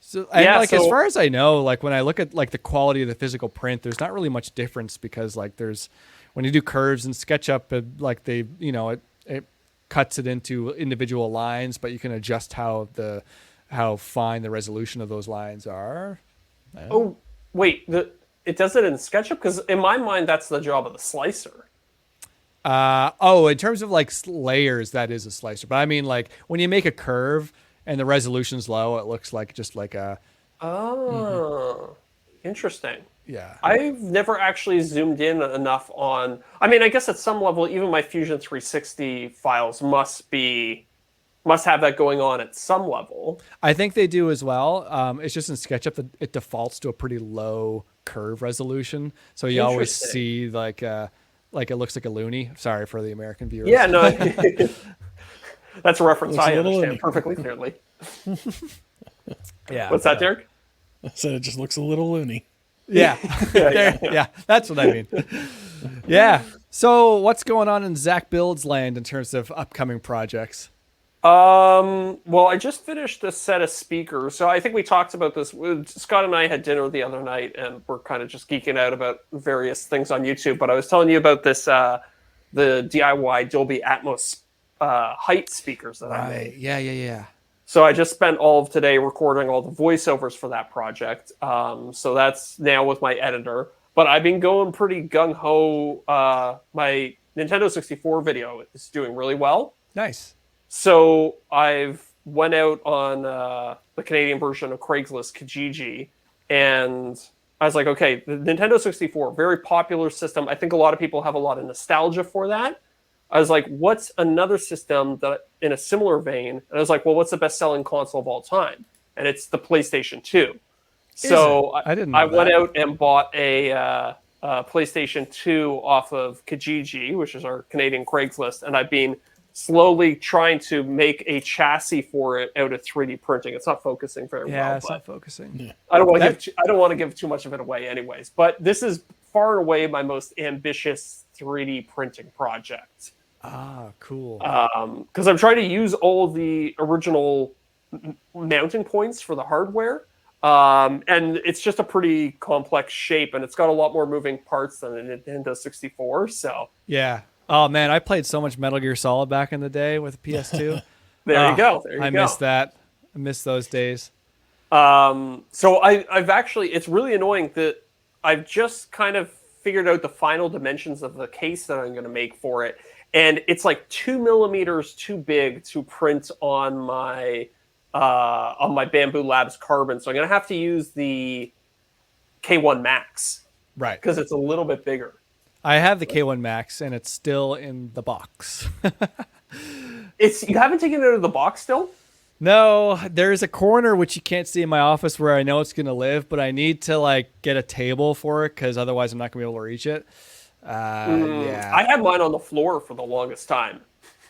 So, as far as I know, like when I look at like the quality of the physical print, there's not really much difference because like when you do curves in SketchUp, like it cuts it into individual lines, but you can adjust how fine the resolution of those lines are. Oh, wait, it does it in SketchUp? Because in my mind, that's the job of the slicer. In terms of like layers, that is a slicer. But I mean, like when you make a curve and the resolution's low, it looks like just like a. Oh, interesting. Yeah. I've never actually zoomed in enough on. I mean, I guess at some level, even my Fusion 360 files must have that going on at some level. I think they do as well. It's just in SketchUp that it defaults to a pretty low curve resolution, so you always see like it looks like a loony. Sorry for the American viewers. Yeah, no, that's a reference I understand perfectly clearly. Yeah. What's that, Deric? I said it just looks a little loony. Yeah. Yeah, that's what I mean. Yeah. So what's going on in Zach Build's land in terms of upcoming projects? Well, I just finished a set of speakers. So I think we talked about this. Scott and I had dinner the other night, and we're kind of just geeking out about various things on YouTube. But I was telling you about this, the DIY Dolby Atmos height speakers that I made. Yeah. So I just spent all of today recording all the voiceovers for that project. So that's now with my editor. But I've been going pretty gung-ho. My Nintendo 64 video is doing really well. Nice. So I've went out on the Canadian version of Craigslist Kijiji, and I was like, okay, the Nintendo 64, very popular system. I think a lot of people have a lot of nostalgia for that. I was like, what's another system that in a similar vein? And I was like, well, what's the best-selling console of all time? And it's the PlayStation 2. So I went out and bought a PlayStation 2 off of Kijiji, which is our Canadian Craigslist, and I've been slowly trying to make a chassis for it out of 3D printing. It's not focusing very well. Yeah, it's not focusing. Yeah. I don't want to give too much of it away anyways. But this is far and away my most ambitious 3D printing project. Ah, cool. Because I'm trying to use all of the original mounting points for the hardware. And it's just a pretty complex shape, and it's got a lot more moving parts than a Nintendo 64. So yeah. Oh man, I played so much Metal Gear Solid back in the day with PS2. There you go. I missed that. I missed those days. So I've actually, it's really annoying that I've just kind of figured out the final dimensions of the case that I'm going to make for it, and it's like 2 millimeters too big to print on my Bamboo Labs Carbon. So I'm going to have to use the K1 Max, right? Because it's a little bit bigger. I have the K1 Max, and it's still in the box. You haven't taken it out of the box still? No, there's a corner which you can't see in my office where I know it's going to live, but I need to like get a table for it because otherwise I'm not going to be able to reach it. Yeah. I had mine on the floor for the longest time.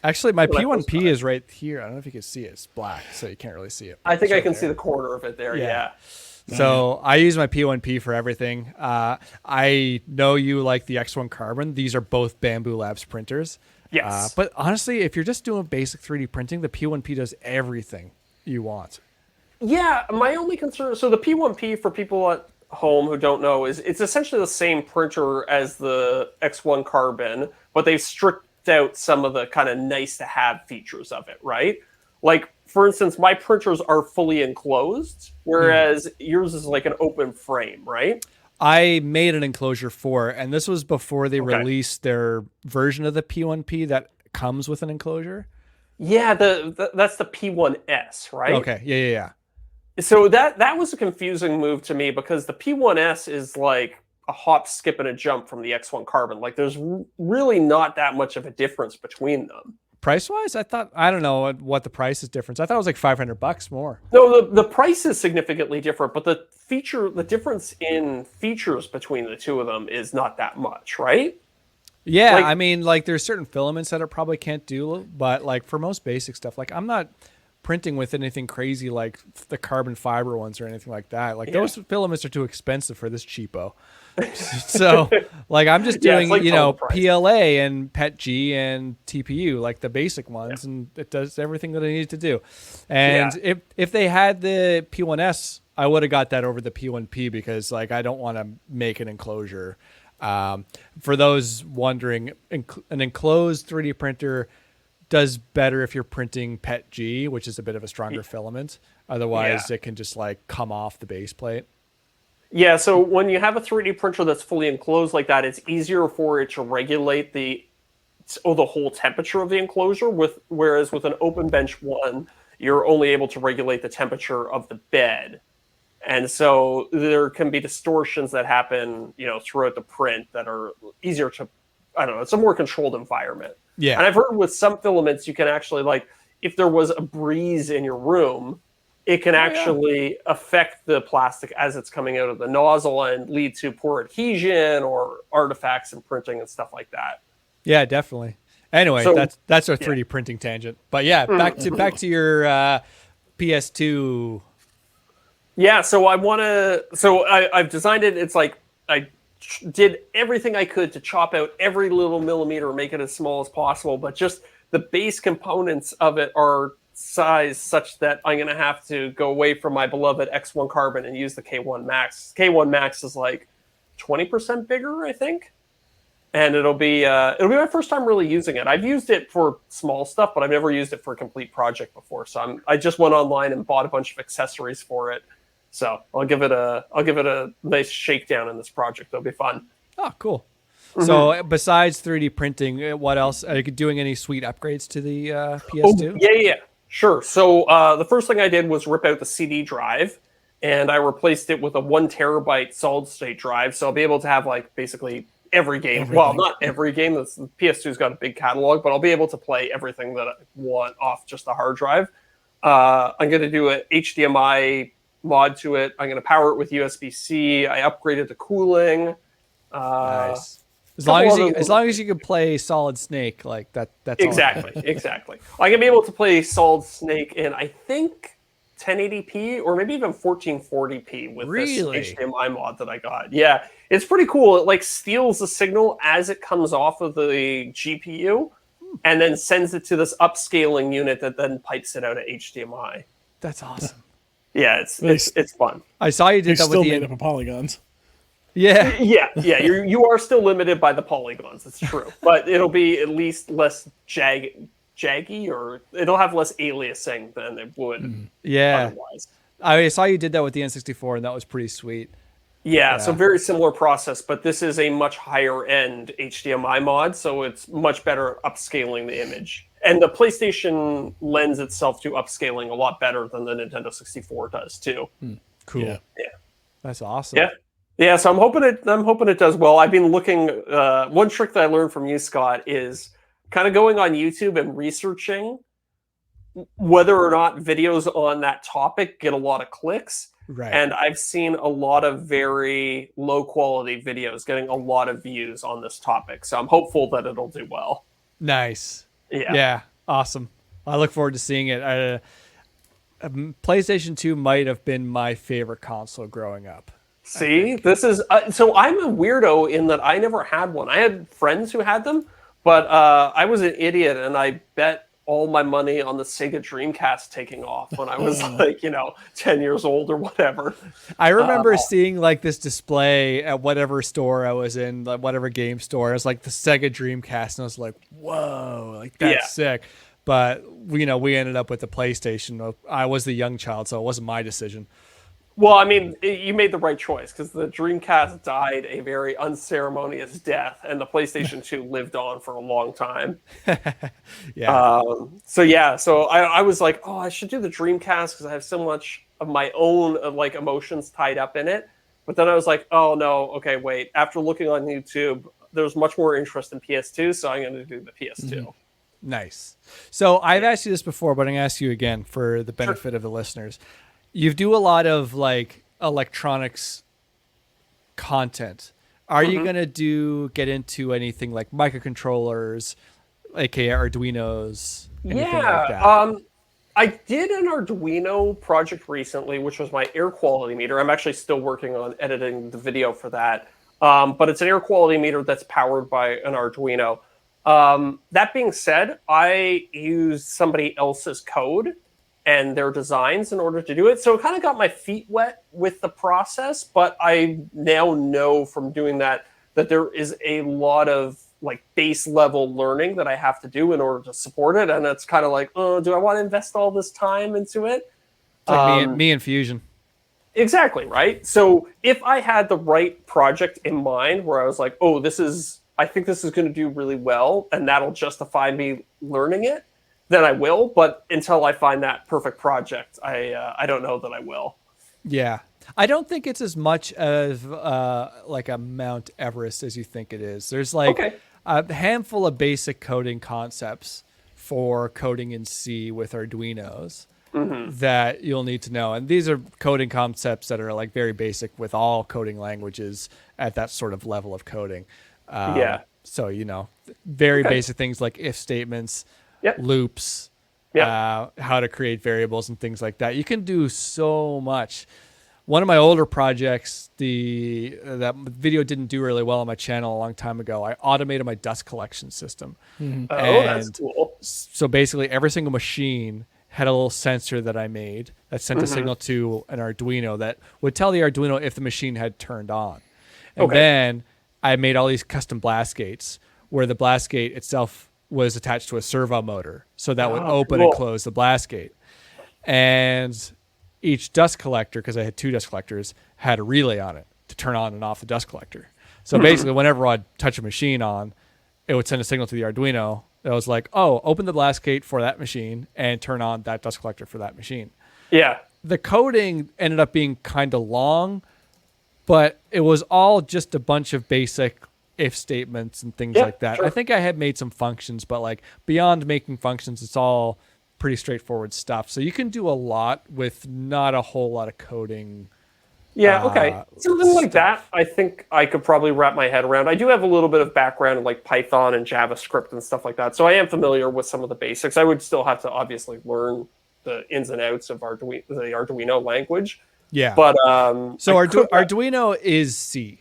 Actually, my P1P is right here. I don't know if you can see it. It's black, so you can't really see it. I think I can see the corner of it there, yeah. So I use my P1P for everything. I know you like the X1 Carbon. These are both Bamboo Labs printers. Yes. But honestly, if you're just doing basic 3D printing, the P1P does everything you want. Yeah, my only concern... So the P1P, for people at home who don't know, is it's essentially the same printer as the X1 Carbon, but they've stripped out some of the kind of nice-to-have features of it, right? Like, for instance, my printers are fully enclosed, whereas yours is like an open frame, right? I made an enclosure for it, and this was before they released their version of the P1P that comes with an enclosure. Yeah, that's the P1S, right? Okay, yeah. So that was a confusing move to me because the P1S is like a hop, skip, and a jump from the X1 Carbon. Like, there's really not that much of a difference between them. Price wise, I don't know what the price is difference. I thought it was like $500 more. No, the price is significantly different, but the difference in features between the two of them is not that much, right? Yeah, Like, I mean, like there's certain filaments that it probably can't do, but like for most basic stuff, like I'm not printing with anything crazy like the carbon fiber ones or anything like that. Like those filaments are too expensive for this cheapo. So like I'm just doing, like PLA and PETG and TPU, like the basic ones, and it does everything that I need to do. And if they had the P1S, I would have got that over the P1P because like I don't want to make an enclosure. For those wondering, an enclosed 3D printer does better if you're printing PETG, which is a bit of a stronger filament. Otherwise, it can just like come off the base plate. Yeah, so when you have a 3D printer that's fully enclosed like that, it's easier for it to regulate the whole temperature of the enclosure. Whereas with an open bench one, you're only able to regulate the temperature of the bed. And so there can be distortions that happen, throughout the print that are easier to, I don't know, it's a more controlled environment. Yeah. And I've heard with some filaments, you can actually, like, if there was a breeze in your room, it can actually affect the plastic as it's coming out of the nozzle and lead to poor adhesion or artifacts in printing and stuff like that. Yeah, definitely. Anyway, So, that's our 3D printing tangent. But yeah, back to your PS2. Yeah, so I've designed it. It's like I did everything I could to chop out every little millimeter, make it as small as possible, but just the base components of it are size such that I'm going to have to go away from my beloved X1 Carbon and use the K1 Max. K1 Max is like 20% bigger, I think. And it'll be my first time really using it. I've used it for small stuff, but I've never used it for a complete project before. So I just went online and bought a bunch of accessories for it. So I'll give it a nice shakedown in this project. It'll be fun. Oh, cool. Mm-hmm. So besides 3D printing, what else? Are you doing any sweet upgrades to the PS2? Oh, yeah. Sure. So the first thing I did was rip out the CD drive, and I replaced it with a 1 terabyte solid state drive. So I'll be able to have like basically every game. Everything. Well, not every game. The PS2's got a big catalog, but I'll be able to play everything that I want off just the hard drive. I'm going to do an HDMI mod to it. I'm going to power it with USB-C. I upgraded the cooling. Nice. As long as you can play Solid Snake, like that's exactly. I'm gonna be able to play Solid Snake in, I think, 1080p or maybe even 1440p with this HDMI mod that I got. Yeah, it's pretty cool. It like steals the signal as it comes off of the GPU and then sends it to this upscaling unit that then pipes it out at HDMI. That's awesome. Yeah, it's fun. I saw you did that still with made up of polygons. Yeah. You are still limited by the polygons. It's true, but it'll be at least less jaggy, or it'll have less aliasing than it would otherwise. I saw you did that with the N64, and that was pretty sweet. Yeah, so very similar process, but this is a much higher end HDMI mod, so it's much better at upscaling the image. And the PlayStation lends itself to upscaling a lot better than the Nintendo 64 does too. Cool. Yeah. That's awesome. Yeah, so I'm hoping it does well. I've been looking. One trick that I learned from you, Scott, is kind of going on YouTube and researching whether or not videos on that topic get a lot of clicks. Right. And I've seen a lot of very low quality videos getting a lot of views on this topic. So I'm hopeful that it'll do well. Nice. Yeah. Awesome. I look forward to seeing it. PlayStation 2 might have been my favorite console growing up. See, this is so I'm a weirdo in that I never had one. I had friends who had them, but I was an idiot and I bet all my money on the Sega Dreamcast taking off when I was 10 years old or whatever. I remember seeing like this display at whatever store I was in, like whatever game store. It was like the Sega Dreamcast, and I was like, whoa, like that's sick. But we ended up with the PlayStation. I was the young child, so it wasn't my decision. Well, I mean, you made the right choice because the Dreamcast died a very unceremonious death, and the PlayStation 2 lived on for a long time. Yeah. So I was like, oh, I should do the Dreamcast because I have so much of my own like emotions tied up in it. But then I was like, oh no, okay, wait. After looking on YouTube, there's much more interest in PS2, so I'm going to do the PS2. Mm-hmm. Nice. So I've asked you this before, but I'm going to ask you again for the benefit of the listeners. You do a lot of like electronics content. Are you going to get into anything like microcontrollers, aka Arduinos, anything like that? I did an Arduino project recently, which was my air quality meter. I'm actually still working on editing the video for that. But it's an air quality meter that's powered by an Arduino. That being said, I used somebody else's code and their designs in order to do it. So it kind of got my feet wet with the process, but I now know from doing that there is a lot of like base level learning that I have to do in order to support it. And it's kind of like, oh, do I want to invest all this time into it? It's like me and Fusion. Exactly, right? So if I had the right project in mind where I was like, oh, I think this is going to do really well, and that'll justify me learning it, then I will. But until I find that perfect project, I don't know that I will. Yeah. I don't think it's as much of like a Mount Everest as you think it is. There's like a handful of basic coding concepts for coding in C with Arduinos that you'll need to know. And these are coding concepts that are like very basic with all coding languages at that sort of level of coding. So, very basic things like if statements, loops, how to create variables and things like that. You can do so much. One of my older projects, that video didn't do really well on my channel a long time ago. I automated my dust collection system. Oh, that's cool. So basically every single machine had a little sensor that I made that sent a signal to an Arduino that would tell the Arduino if the machine had turned on. And then I made all these custom blast gates where the blast gate itself was attached to a servo motor. So that would open and close the blast gate. And each dust collector, because I had 2 dust collectors, had a relay on it to turn on and off the dust collector. So basically, whenever I'd touch a machine on, it would send a signal to the Arduino that was like, oh, open the blast gate for that machine and turn on that dust collector for that machine. Yeah. The coding ended up being kind of long, but it was all just a bunch of basic if statements and things like that. Sure. I think I had made some functions, but like beyond making functions, it's all pretty straightforward stuff. So you can do a lot with not a whole lot of coding. Yeah, okay. Something like that, I think I could probably wrap my head around. I do have a little bit of background in like Python and JavaScript and stuff like that. So I am familiar with some of the basics. I would still have to obviously learn the ins and outs of the Arduino language. Yeah. But Arduino is C.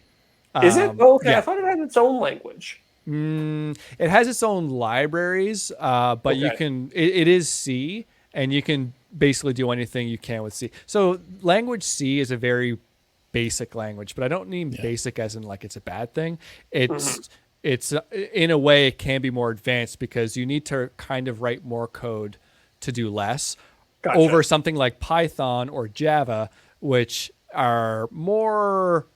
Is it? Oh, okay. Yeah. I thought it had its own language. It has its own libraries, but you can. It is C, and you can basically do anything you can with C. So language C is a very basic language, but I don't mean basic as in like it's a bad thing. It's in a way it can be more advanced because you need to kind of write more code to do less over something like Python or Java, which are more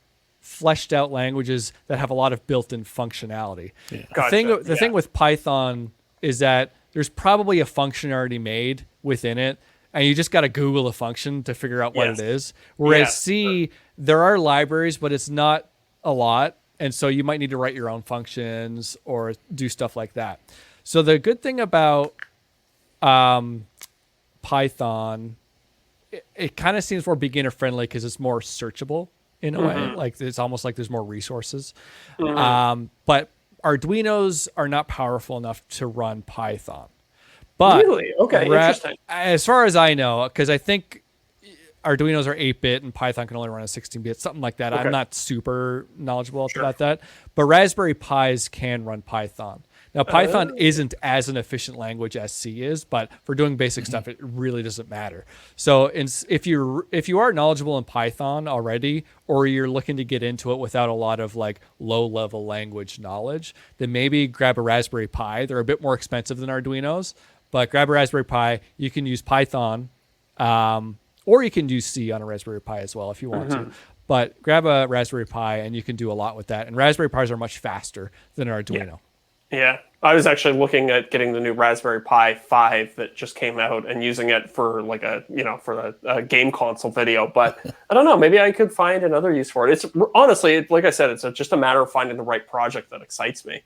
fleshed out languages that have a lot of built-in functionality. The thing with Python is that there's probably a function already made within it, and you just got to Google a function to figure out what it is. Whereas C, there are libraries, but it's not a lot, and so you might need to write your own functions or do stuff like that. So the good thing about Python, it kind of seems more beginner-friendly because it's more searchable in a way. Like it's almost like there's more resources. But Arduinos are not powerful enough to run Python. But really? Okay, interesting. As far as I know, because I think Arduinos are 8-bit and Python can only run a 16-bit, something like that. I'm not super knowledgeable about that. But Raspberry Pis can run Python. Now, Python isn't as an efficient language as C is, but for doing basic stuff, it really doesn't matter. So if you are knowledgeable in Python already, or you're looking to get into it without a lot of like low-level language knowledge, then maybe grab a Raspberry Pi. They're a bit more expensive than Arduinos, but grab a Raspberry Pi. You can use Python, or you can use C on a Raspberry Pi as well if you want to. But grab a Raspberry Pi and you can do a lot with that. And Raspberry Pis are much faster than an Arduino. Yeah. I was actually looking at getting the new Raspberry Pi 5 that just came out and using it for like for a game console video. But I don't know, maybe I could find another use for it. It's honestly, like I said, it's just a matter of finding the right project that excites me.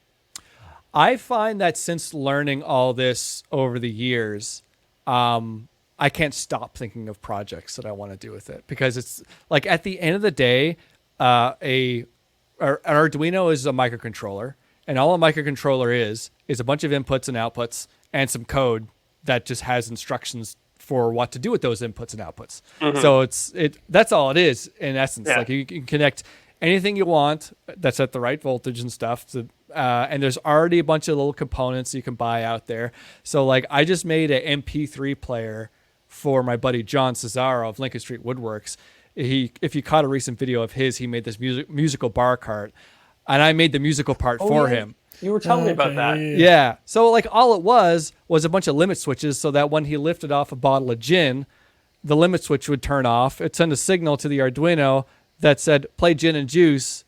I find that since learning all this over the years, I can't stop thinking of projects that I want to do with it, because it's like at the end of the day, an Arduino is a microcontroller, and all a microcontroller is a bunch of inputs and outputs and some code that just has instructions for what to do with those inputs and outputs. So that's all it is in essence. Like you can connect anything you want that's at the right voltage and stuff to, and there's already a bunch of little components you can buy out there. So like I just made an MP3 player for my buddy John Cesaro of Lincoln Street Woodworks. If you caught a recent video of his, he made this musical bar cart, and I made the musical part for him. You were telling me about that. Yeah. So like all it was a bunch of limit switches, so that when he lifted off a bottle of gin, the limit switch would turn off. It'd send a signal to the Arduino that said, play Gin and Juice,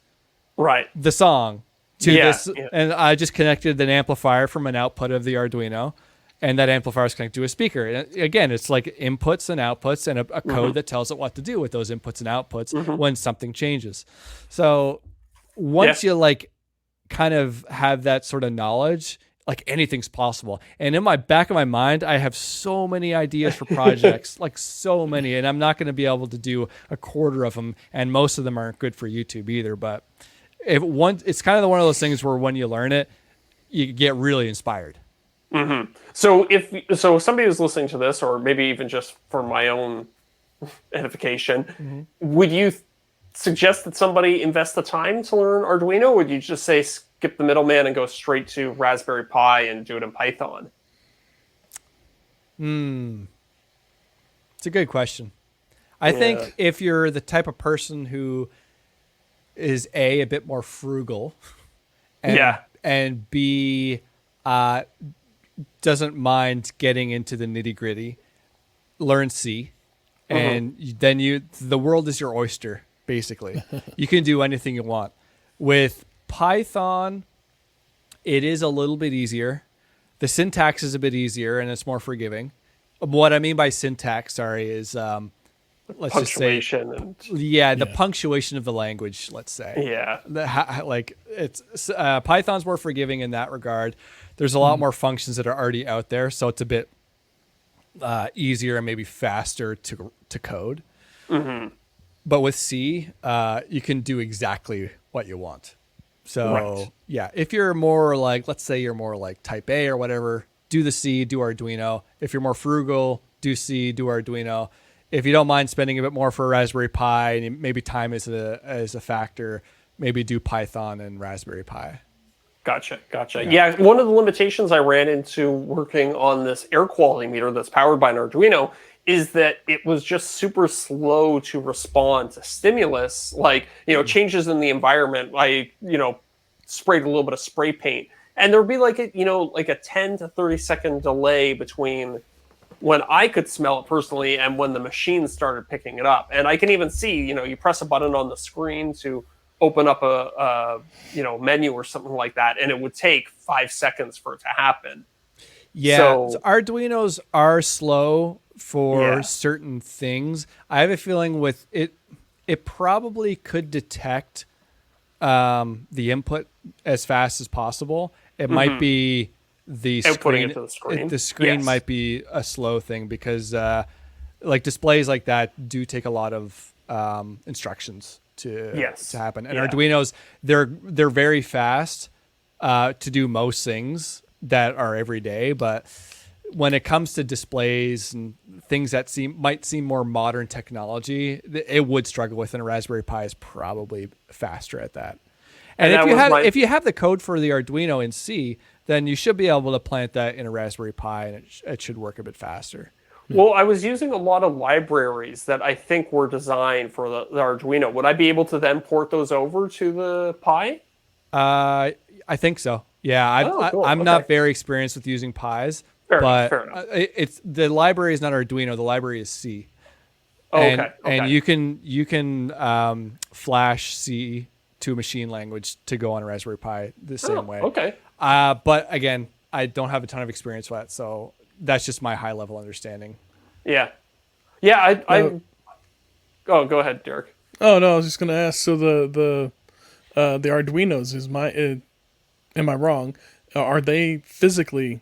the song, to this. Yeah. And I just connected an amplifier from an output of the Arduino, and that amplifier is connected to a speaker. And again, it's like inputs and outputs and a code that tells it what to do with those inputs and outputs when something changes. So once you like kind of have that sort of knowledge, like anything's possible. And in my back of my mind, I have so many ideas for projects, like so many, and I'm not going to be able to do a quarter of them. And most of them aren't good for YouTube either. But it's kind of one of those things where when you learn it, you get really inspired. So if somebody who's listening to this, or maybe even just for my own edification, would you suggest that somebody invest the time to learn Arduino, or would you just say skip the middleman and go straight to Raspberry Pi and do it in Python? It's a good question. I think if you're the type of person who is a bit more frugal, and B, doesn't mind getting into the nitty gritty, learn C, and then the world is your oyster, basically. You can do anything you want. With Python, it is a little bit easier. The syntax is a bit easier and it's more forgiving. What I mean by syntax, is let's punctuation just say, the punctuation of the language, let's say. Python's more forgiving in that regard. There's a lot more functions that are already out there, so it's a bit easier and maybe faster to code. But with C, you can do exactly what you want. So if you're more like, let's say you're more like type A or whatever, do the C, do Arduino. If you're more frugal, do C, do Arduino. If you don't mind spending a bit more for a Raspberry Pi, and maybe time is a factor, maybe do Python and Raspberry Pi. Gotcha. Yeah, one of the limitations I ran into working on this air quality meter that's powered by an Arduino is that it was just super slow to respond to stimulus, like, changes in the environment. I, sprayed a little bit of spray paint, and there would be like a 10 to 30 second delay between when I could smell it personally and when the machine started picking it up. And I can even see, you press a button on the screen to open up a menu or something like that, and it would take 5 seconds for it to happen. Yeah, so Arduinos are slow for certain things. I have a feeling with it probably could detect the input as fast as possible. It might be the screen. Into the screen. The screen might be a slow thing because like displays like that do take a lot of instructions to happen. And Arduinos, they're very fast to do most things that are everyday, but when it comes to displays and things that might seem more modern technology, it would struggle with, and a Raspberry Pi is probably faster at that. And if you have the code for the Arduino in C, then you should be able to plant that in a Raspberry Pi, and it should work a bit faster. Well, I was using a lot of libraries that I think were designed for the Arduino. Would I be able to then port those over to the Pi? I think so. Yeah, cool. I'm not very experienced with using Pis, Fair but enough. It's the library is not Arduino. The library is C. And you can flash C to machine language to go on a Raspberry Pi the same way. Okay. But again, I don't have a ton of experience with that, so that's just my high level understanding. Yeah. Yeah. Oh, go ahead, Deric. Oh no, I was just gonna ask. So the Arduinos am I wrong? Are they physically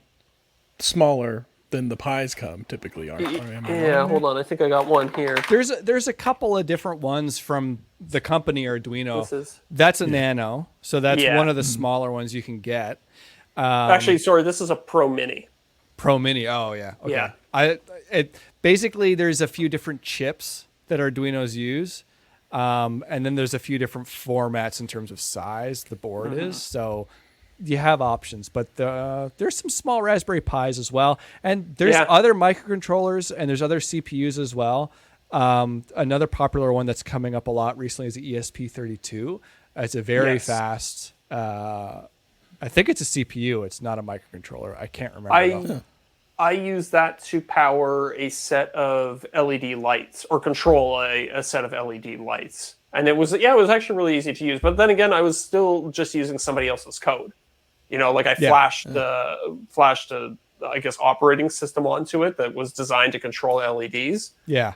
smaller than the Pis come typically? Hold on. I think I got one here. There's a couple of different ones from the company Arduino. That's a Nano, so that's one of the smaller ones you can get. Actually, sorry, this is a Pro Mini. Pro Mini. Oh yeah. Okay. Yeah. Basically there's a few different chips that Arduinos use, and then there's a few different formats in terms of size the board is. So you have options, but there's some small Raspberry Pis as well, and there's other microcontrollers and there's other CPUs as well. Another popular one that's coming up a lot recently is the ESP32. It's a very fast. I think it's a CPU. It's not a microcontroller. I can't remember. I use that to power a set of LED lights or control a set of LED lights. And it was actually really easy to use. But then again, I was still just using somebody else's code. Like I flashed a I guess operating system onto it that was designed to control LEDs. Yeah.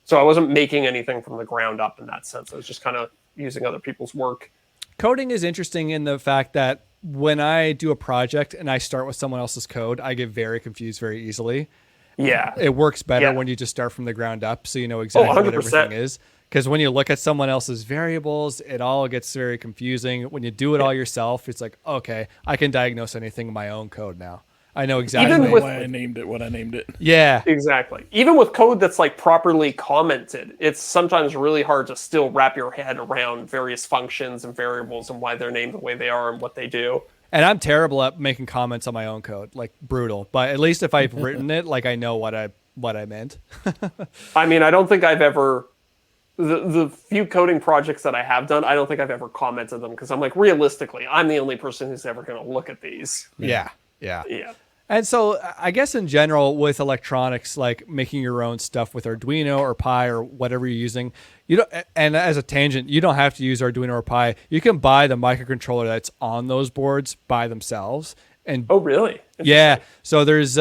So I wasn't making anything from the ground up in that sense. I was just kind of using other people's work. Coding is interesting in the fact that when I do a project and I start with someone else's code, I get very confused very easily. Yeah. It works better when you just start from the ground up, so you know exactly what everything is. Because when you look at someone else's variables, it all gets very confusing. When you do it all yourself, it's like, okay, I can diagnose anything in my own code now. I know exactly why I named it what I named it. Yeah. Exactly. Even with code that's like properly commented, it's sometimes really hard to still wrap your head around various functions and variables and why they're named the way they are and what they do. And I'm terrible at making comments on my own code, like brutal. But at least if I've written it, like I know what I meant. I mean, I don't think I've ever... The few coding projects that I have done, I don't think I've ever commented them because I'm like, realistically, I'm the only person who's ever going to look at these. Yeah. And so I guess in general with electronics, like making your own stuff with Arduino or Pi or whatever you're using, and as a tangent, you don't have to use Arduino or Pi. You can buy the microcontroller that's on those boards by themselves. And oh, really? Yeah. So there's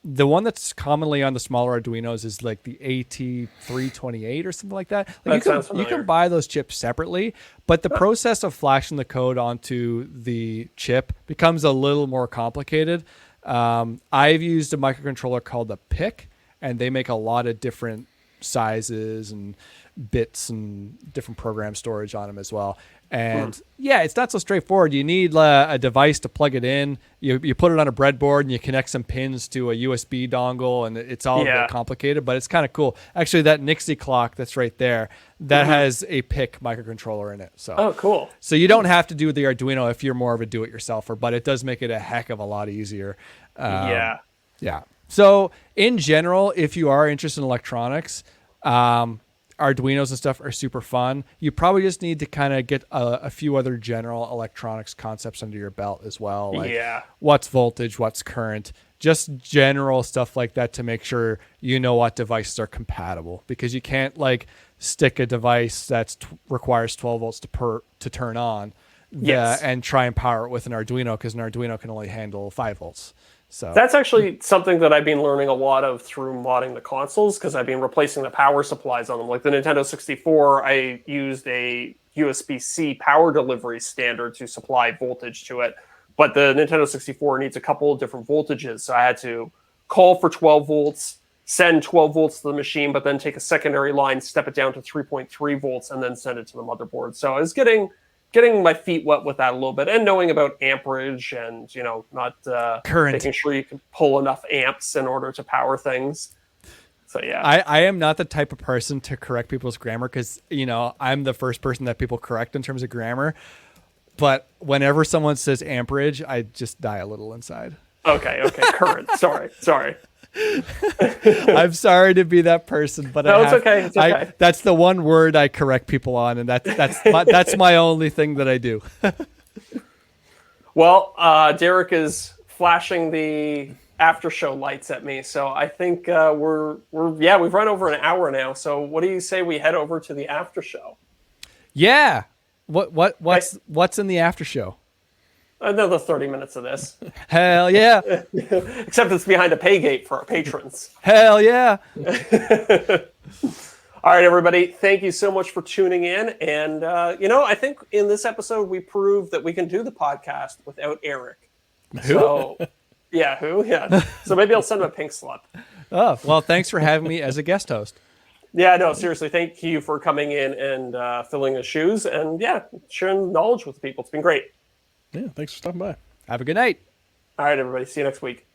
the one that's commonly on the smaller Arduinos is like the AT328 or something like that. Like you can buy those chips separately, but the process of flashing the code onto the chip becomes a little more complicated. I've used a microcontroller called the PIC, and they make a lot of different sizes and bits and different program storage on them as well. And it's not so straightforward. You need a device to plug it in. You put it on a breadboard and you connect some pins to a USB dongle, and it's all a bit complicated, but it's kind of cool. Actually, that Nixie clock that's right there, that has a PIC microcontroller in it. So cool. So you don't have to do the Arduino if you're more of a do-it-yourselfer, but it does make it a heck of a lot easier. Yeah. So in general, if you are interested in electronics, Arduinos and stuff are super fun. You probably just need to kind of get a few other general electronics concepts under your belt as well. Like what's voltage, what's current, just general stuff like that to make sure you know what devices are compatible, because you can't like stick a device that requires 12 volts to turn on and try and power it with an Arduino, because an Arduino can only handle 5 volts. So that's actually something that I've been learning a lot of through modding the consoles, because I've been replacing the power supplies on them. Like the Nintendo 64, I used a USB-C power delivery standard to supply voltage to it. But the Nintendo 64 needs a couple of different voltages. So I had to call for 12 volts, send 12 volts to the machine, but then take a secondary line, step it down to 3.3 volts, and then send it to the motherboard. So I was getting my feet wet with that a little bit, and knowing about amperage and, not current, making sure you can pull enough amps in order to power things. So, yeah. I am not the type of person to correct people's grammar, because, I'm the first person that people correct in terms of grammar. But whenever someone says amperage, I just die a little inside. Okay. Current. Sorry. I'm sorry to be that person, but no, it's okay. That's the one word I correct people on, and that's my only thing that I do. Well, Deric is flashing the after show lights at me. So I think we've run over an hour now. So what do you say we head over to the after show? Yeah. What's in the after show? Another 30 minutes of this. Hell yeah. Except it's behind a pay gate for our patrons. Hell yeah. All right, everybody. Thank you so much for tuning in. And, I think in this episode, we proved that we can do the podcast without Eric. Who? So, yeah, who? Yeah. So maybe I'll send him a pink slip. Oh, well, thanks for having me as a guest host. Yeah, no, seriously. Thank you for coming in and filling his shoes and, sharing knowledge with people. It's been great. Yeah, thanks for stopping by. Have a good night. All right, everybody. See you next week.